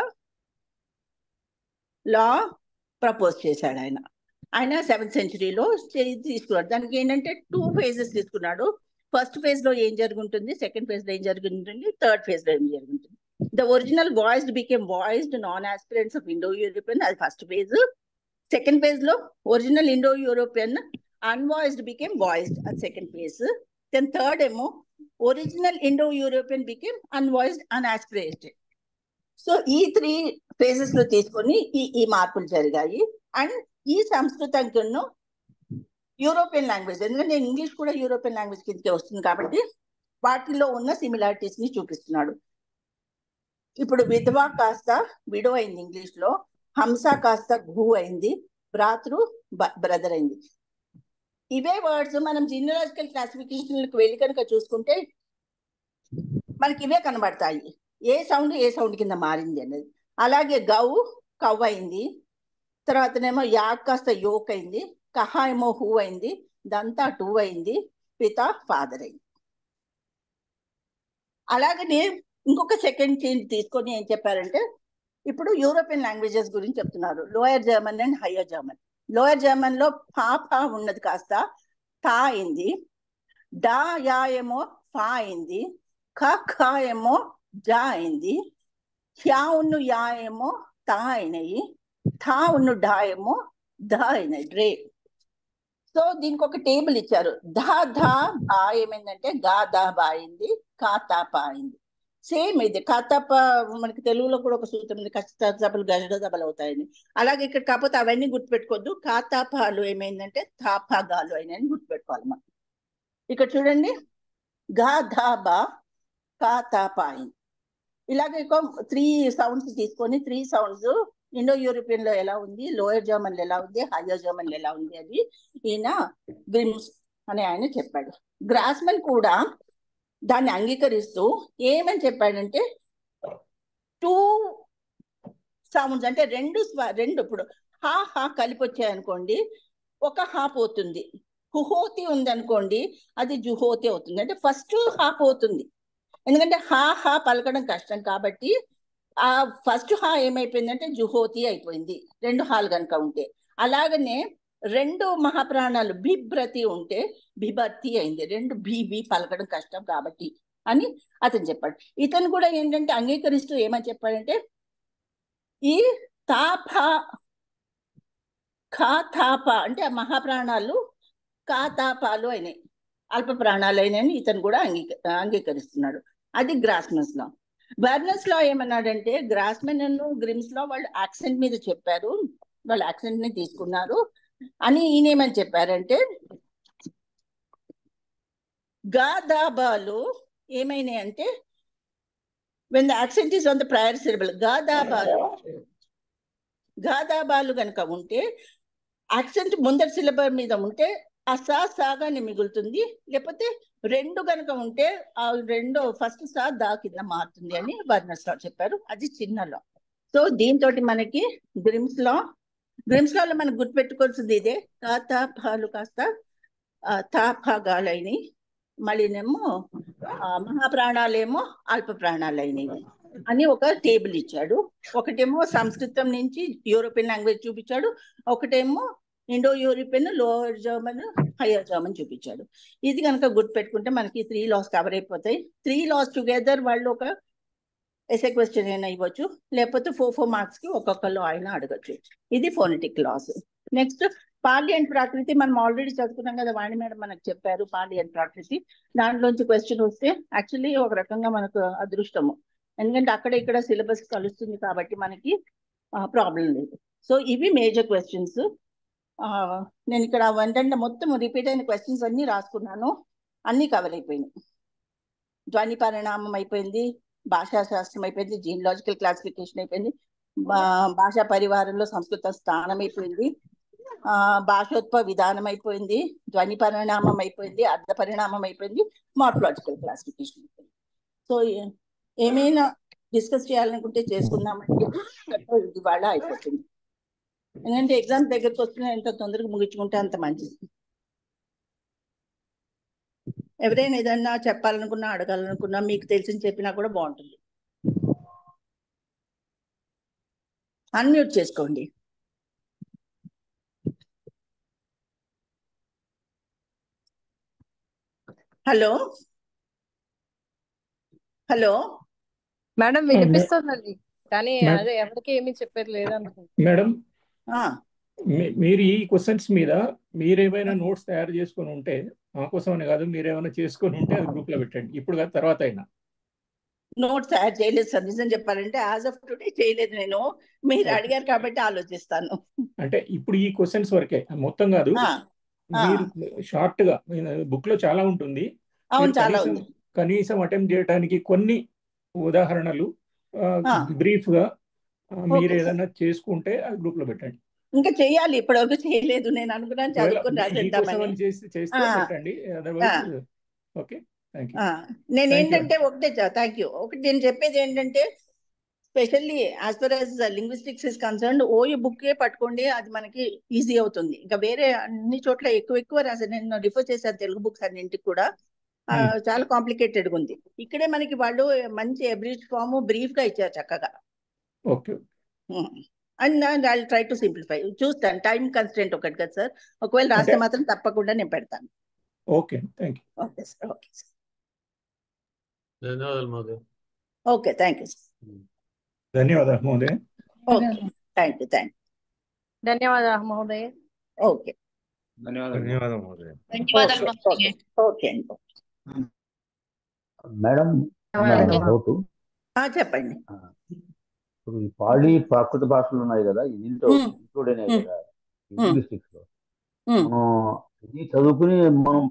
లా ప్రపోజ్ చేశాడు. ఆయన 7th centuryలో తీసుకున్నాడు. దానికి ఏంటంటే 2 phases తీసుకున్నాడు. ఫస్ట్ ఫేజ్ లో ఏం జరుగుతుంది, సెకండ్ ఫేజ్ లో ఏం జరుగుతుంది, థర్డ్ ఫేజ్ లో ఏం జరుగుతుంది. The original voiced became voiced non-aspirants of Indo-European as first phase. Second phase lo original Indo-European unvoiced became voiced as second phase. Then third emo original Indo-European became unvoiced unaspirated. So ఈ 3 phases లో తీసుకొని ఈ మార్పులు జరిగాయి. And ఈ సంస్కృతంకును European language, ఎందుకంటే English కూడా European language కిందకే వస్తుంది కాబట్టి వాటిలో ఉన్న సిమిలారిటీస్ ని చూపిస్తున్నాడు. ఇప్పుడు విధవ కాస్త విడో అయింది ఇంగ్లీష్ లో, హంస కాస్త ఘూ అయింది, భ్రాతృ బ్రదర్ అయింది. ఇవే వర్డ్స్ మనం జీనియాలజికల్ క్లాసిఫికేషన్ వెళ్ళి కనుక చూసుకుంటే మనకి ఇవే కనబడతాయి. ఏ సౌండ్ కింద మారింది అనేది. అలాగే గౌ కవ్ అయింది, తర్వాతనేమో యాక్ కాస్త యోక్ అయింది, కహ ఏమో హూ అయింది, దంతా టూ అయింది, పిత ఫాదర్ అయింది. అలాగనే ఇంకొక సెకండ్ చేంజ్ తీసుకొని ఏం చెప్పారంటే, ఇప్పుడు యూరోపియన్ లాంగ్వేజెస్ గురించి చెప్తున్నారు. Lower German and higher German. Lower German లో ఫా ఉన్నది కాస్త తా అయింది, డా యా ఏమో ఫా అయింది, ఖ ఏమో జా అయింది, హ్యా ఉన్ను యా ఏమో తా అయినాయి, థా ఉన్ను డా ఏమో ధ అయినాయి, డ్రే. సో దీనికి ఒక టేబుల్ ఇచ్చారు. ధా ధా బా ఏమైందంటే గా దా బా అయింది, కా తా పా అయింది. సేమ్ ఇది కాతాప మనకి తెలుగులో కూడా ఒక సూత్రం ఉంది, కష్టలు గజడ దబలు అవుతాయని. అలాగే ఇక్కడ కాకపోతే అవన్నీ గుర్తుపెట్టుకోవద్దు. కాతాపాలు ఏమైందంటే తాపాగాలు అయినాయని గుర్తుపెట్టుకోవాలి మనం. ఇక్కడ చూడండి, గా ధా బా కా తా పా అయింది. ఇలాగే 3 సౌండ్స్ తీసుకొని 3 సౌండ్స్ ఇండో యూరోపియన్ లో ఎలా ఉంది, లోయర్ జర్మన్ లో ఎలా ఉంది, హయ్యర్ జర్మన్ లో ఎలా ఉంది అది ఈయన గ్రిమ్స్ అని ఆయన చెప్పాడు. గ్రాస్మన్ కూడా దాన్ని అంగీకరిస్తూ ఏమని చెప్పాడంటే 2 సౌండ్స్ అంటే రెండు ఇప్పుడు హా హా కలిపి వచ్చాయనుకోండి, ఒక హా పోతుంది. హుహోతి ఉంది అనుకోండి, అది జుహోతి అవుతుంది. అంటే ఫస్ట్ హా పోతుంది, ఎందుకంటే హా హా పలకడం కష్టం కాబట్టి. ఆ ఫస్ట్ హా ఏమైపోయిందంటే జుహోతి అయిపోయింది, 2 హాలు కనుక ఉంటే. అలాగనే 2 మహాప్రాణాలు బిభ్రతి ఉంటే బిభర్తి అయింది, 2 బి పలకడం కష్టం కాబట్టి అని అతను చెప్పాడు. ఇతను కూడా ఏంటంటే అంగీకరిస్తూ ఏమని చెప్పాడంటే, ఈ తాప ఖా తాప అంటే ఆ మహాప్రాణాలు కా తాపాలు అయినాయి, అల్ప ప్రాణాలు అయినాయని ఇతను కూడా అంగీకరిస్తున్నాడు. అది గ్రాస్మన్స్ లా. బర్నస్ లా ఏమన్నాడంటే, గ్రాస్మెన్ గ్రిమ్స్ లో వాళ్ళు యాక్సెంట్ మీద చెప్పారు, వాళ్ళు యాక్సెంట్ ని తీసుకున్నారు అని. ఈయనేమని చెప్పారంటే, గాదాబాలు ఏమైనాయి అంటే when the accent is on the prior syllable, గాదాబాలు కనుక ఉంటే యాక్సెంట్ ముందరి సిలబల్ మీద ఉంటే ఆ సాగానే మిగులుతుంది, లేకపోతే 2 కనుక ఉంటే ఆ 2 ఫస్ట్ సా దా కింద మారుతుంది అని బర్నస్ లా చెప్పారు. అది చిన్నలో. సో దీంతో మనకి గ్రిమ్స్ లో మనకు గుర్తుపెట్టుకోవాల్సింది ఇదే, తాపాలు కాస్త తాపాగాలు అయినాయి, మళ్ళీనేమో మహాప్రాణాలేమో అల్ప ప్రాణాలు అయినాయి అని ఒక టేబుల్ ఇచ్చాడు. ఒకటేమో సంస్కృతం నుంచి యూరోపియన్ లాంగ్వేజ్ చూపించాడు, ఒకటేమో Indo European, lower German, higher German చూపించాడు. ఇది కనుక గుర్తుపెట్టుకుంటే మనకి 3 లాస్ కవర్ అయిపోతాయి. 3 లాస్ టుగెదర్ వాళ్ళు ఒక ఎస్ఏ క్వశ్చన్ అయినా ఇవ్వచ్చు, లేకపోతే 4 మార్క్స్ కి ఒక్కొక్కరు అయినా అడగచ్చు. ఇది ఫోనెటిక్ లాస్. నెక్స్ట్ పాలి అండ్ ప్రాకృతి మనం ఆల్రెడీ చదువుకున్నాం కదా, వాణి మేడం మనకు చెప్పారు పాలి అండ్ ప్రాకృతి. దాంట్లోంచి క్వశ్చన్ వస్తే యాక్చువల్లీ ఒక రకంగా మనకు అదృష్టము, ఎందుకంటే అక్కడ ఇక్కడ సిలబస్ కలుస్తుంది కాబట్టి మనకి ప్రాబ్లం లేదు. సో ఇవి మేజర్ క్వశ్చన్స్. నేను ఇక్కడ ఏంటంటే మొత్తం రిపీట్ అయిన క్వశ్చన్స్ అన్ని రాసుకున్నాను, అన్ని కవర్ అయిపోయినాయి. ధ్వని పరిణామం అయిపోయింది, భాషా శాస్త్రం అయిపోయింది, జీనలాజికల్ క్లాసిఫికేషన్ అయిపోయింది, భాషా పరివారంలో సంస్కృత స్థానం అయిపోయింది, భాషోత్పవ విధానం అయిపోయింది, ధ్వని పరిణామం అయిపోయింది, అర్థ పరిణామం అయిపోయింది, మార్ఫలాజికల్ క్లాసిఫికేషన్ అయిపోయింది. సో ఏమైనా డిస్కస్ చేయాలనుకుంటే చేసుకుందామంటే ఇవాళ అయిపోతుంది, ఎందుకంటే ఎగ్జామ్స్ దగ్గరకు వస్తున్నా ఎంత తొందరగా ముగించుకుంటే అంత మంచిది. ఎవరైనా ఏదన్నా చెప్పాలనుకున్నా, అడగాలనుకున్నా, మీకు తెలిసి చెప్పినా కూడా బాగుంటుంది. అన్మ్యూట్ చేసుకోండి. హలో హలో మేడం వినిపిస్తుందండి, కానీ అదే ఎవరికి ఏమీ చెప్పేది లేదనుకుంటా. మేడం, మీరు ఈ క్వశ్చన్స్ మీద మీరేమైనా నోట్స్ తయారు చేసుకొని ఉంటే, మా కోసం అని కాదు, మీరేమైనా చేసుకొని ఉంటే అది గ్రూప్ లో పెట్టండి, ఇప్పుడు కాదు తర్వాత అయినా. నోట్స్ తయారు చేయలేదు సార్, నిజం చెప్పాలంటే యాజ్ ఆఫ్ టుడే చేయలేదు నేను, మీరు అడిగారు కాబట్టి ఆలోచిస్తాను. అంటే ఇప్పుడు ఈ క్వశ్చన్స్ వరకే, మొత్తం కాదు. మీరు షార్ట్ గా బుక్ లో చాలా ఉంటుంది, కనీసం అటెంప్ట్ చేయడానికి కొన్ని ఉదాహరణలు బ్రీఫ్ గా మీరు ఏదైనా చేసుకుంటే అది గ్రూప్ లో పెట్టండి. ఇంకా చెయ్యాలి, ఇప్పటివరకు చేయలేదు. నేను అనుకున్నాను చదువుకుని రాసేద్దామని. చేస్తే పెట్టండి, అదర్వైజ్ ఓకే. Thank you. నేను Thank you. ఏంటంటే ఒకటే థ్యాంక్ యూ. ఒకటి నేను చెప్పేది ఏంటంటే specially as far as linguistics is concerned OU బుక్కే పట్టుకోండి, అది మనకి ఈజీ అవుతుంది. ఇంకా వేరే అన్ని చోట్ల ఎక్కువ రాశాను, నేను రిఫర్ చేశాను తెలుగు బుక్స్ అన్నింటికి కూడా. చాలా కాంప్లికేటెడ్గా ఉంది. ఇక్కడే మనకి వాళ్ళు మంచి అబ్రిడ్జ్ ఫామ్ బ్రీఫ్ గా ఇచ్చారు చక్కగా. Okay. And I try to simplify. చూస్తాను, టైం కన్స్టెంట్ ఒకటి కదా సార్, ఒకవేళ రాస్తే మాత్రం తప్పకుండా నేను పెడతాను. Okay, thank you. Okay sir. Okay sir. ధన్యవాదాలు మహోదయ. Okay, thank you sir. ధన్యవాదాలు మహోదయ. Okay, thank you. ధన్యవాదాలు మహోదయ. ఓకే, ధన్యవాదాలు మహోదయ. ఓకే అండి. మేడం డౌట్ చెప్పండి. ఇప్పుడు ఈ పాళీ ప్రాకృత భాషలు ఉన్నాయి కదా, దీంట్లో ఇంక్లూడ్ అయినాయి కదా లింగ్విస్టిక్స్ లో. మనం ఇది చదువుకుని మనం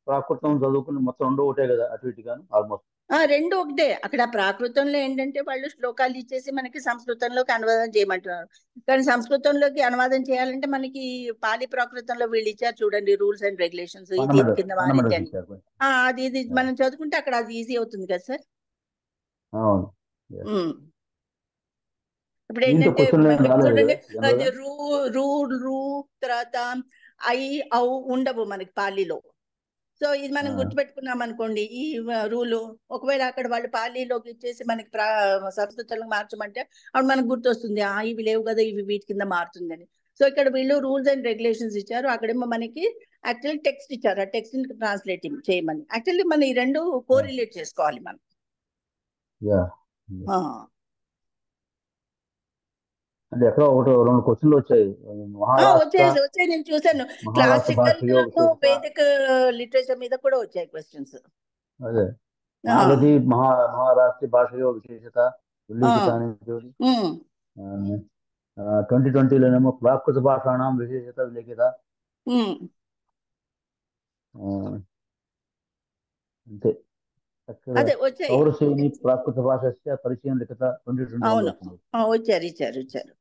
ప్రాకృతం చదువుకుని మొత్తం రెండు ఒకటే కదా, అటు ఇటు గాను ఆల్మోస్ట్ రెండు ఒకటే. అక్కడ ప్రాకృతంలో ఏంటంటే వాళ్ళు శ్లోకాలు ఇచ్చేసి మనకి సంస్కృతంలోకి అనువాదం చేయమంటున్నారు. కానీ సంస్కృతంలోకి అనువాదం చేయాలంటే మనకి పాలి ప్రాకృతంలో వీళ్ళు ఇచ్చారు చూడండి, రూల్స్ అండ్ రెగ్యులేషన్స్, ఇది కింద వారించండి. అది ఇది మనం చదువుకుంటే అక్కడ అది ఈజీ అవుతుంది కదా సార్. ఇప్పుడు ఏంటంటే చూడండి, రూ తర్వాత ఐ ఔ ఉండవు మనకి పాలీలో. సో ఇది మనం గుర్తుపెట్టుకున్నాం అనుకోండి ఈ రూలు. ఒకవేళ అక్కడ వాళ్ళు పాలీలోకి ఇచ్చేసి మనకి సంస్కృతంలో మార్చమంటే అప్పుడు మనకు గుర్తొస్తుంది, ఇవి లేవు కదా, ఇవి వీటి కింద మారుతుందని. సో ఇక్కడ వీళ్ళు రూల్స్ అండ్ రెగ్యులేషన్స్ ఇచ్చారు, అక్కడేమో మనకి యాక్చువల్లీ టెక్స్ట్ ఇచ్చారు, ఆ టెక్స్ట్ ని ట్రాన్స్లేట్ చేయమని. యాక్చువల్లీ మనం ఈ రెండు కోరిలేట్ చేసుకోవాలి మనం. అంటే ఎక్కడో ఒకటి రెండు క్వశ్చన్లు వచ్చాయి. వచ్చాయి, నేను చూసాను. క్లాసికల్ వేదిక లిటరేచర్ మీద కూడా వచ్చాయి క్వశ్చన్స్. అదే నాలుగది మహారాష్ట్ర భాషయో విశేషత ఉల్లేఖిత 2020లోనేమో ప్రాకృత భాషాణం విశేషత ఉల్లేఖిత. అంతే. పౌరసేని ప్రాకృత భాషస్య పరిచయం లిఖిత 2020. ఇచ్చారు.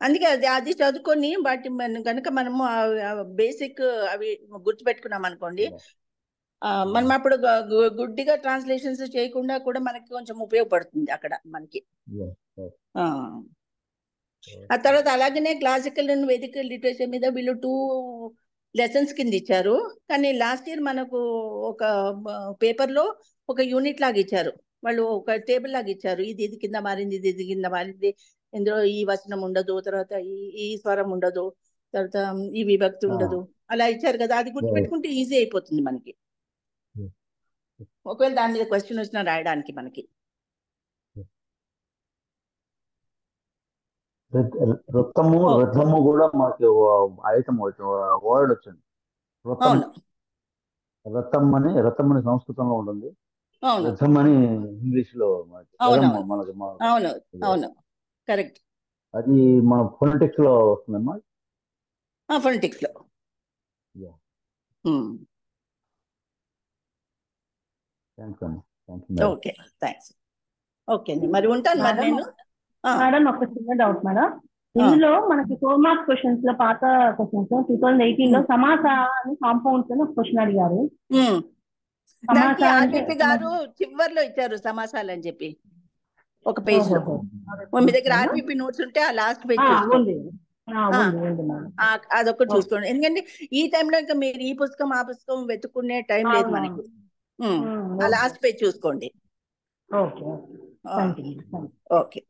అందుకే అది చదువుకొని వాటి కనుక మనము బేసిక్ అవి గుర్తుపెట్టుకున్నాం అనుకోండి, మనం అప్పుడు గుడ్డిగా ట్రాన్స్లేషన్స్ చేయకుండా కూడా మనకి కొంచెం ఉపయోగపడుతుంది అక్కడ మనకి. ఆ తర్వాత అలాగనే క్లాసికల్ అండ్ వేదిక లిటరేచర్ మీద వీళ్ళు 2 లెసన్స్ కింద ఇచ్చారు. కానీ లాస్ట్ ఇయర్ మనకు ఒక పేపర్లో ఒక యూనిట్ లాగా ఇచ్చారు, వాళ్ళు ఒక టేబుల్ లాగా ఇచ్చారు. ఇది కింద మారింది, ఇది కింద మారింది, ఇందులో ఈ వచనం ఉండదు, తర్వాత ఈ స్వరం ఉండదు, తర్వాత ఈ విభక్తి ఉండదు, అలా ఇచ్చారు కదా. అది గుర్తుపెట్టుకుంటే ఈజీ అయిపోతుంది మనకి, ఒకవేళ దాని మీద క్వశ్చన్ వచ్చినా రాయడానికి మనకి. రథము కూడా మనకి ఐటమ్ వర్డ్ వచ్చింది. రథం అని సంస్కృతంలో ఉంటుంది, రథం అని ఇంగ్లీష్ లో మనకి. అవును, కరెక్ట్. అది మన ఫొనెటిక్స్ లో వస్తుందమ్మా. ఫొనెటిక్స్ లో. Okay, thanks. ఓకే అండి, మరి ఉంటాను మరి నేను. మేడం ఒక చిన్న డౌట్ మేడం, ఇందులో మనకి 4 మార్క్స్ క్వశ్చన్స్ లో పాత క్వశ్చన్స్ 2018 లో సమాస అని కాంపౌండ్స్ అని ఒక క్వశ్చన్ అడిగారు. ఆర్పిపి గారు చివర్లో ఇచ్చారు సమాసాలు అని చెప్పి ఒక పేజ్ లో. మీ దగ్గర ఆర్పిపి నోట్స్ ఉంటే ఆ లాస్ట్ పేజ్ అదొకటి చూసుకోండి. ఎందుకంటే ఈ టైంలో ఇంకా మీరు ఈ పుస్తకం ఆ పుస్తకం వెతుక్కునే టైం లేదు మనకి. ఆ లాస్ట్ పేజ్ చూసుకోండి. ఓకే. ఓకే.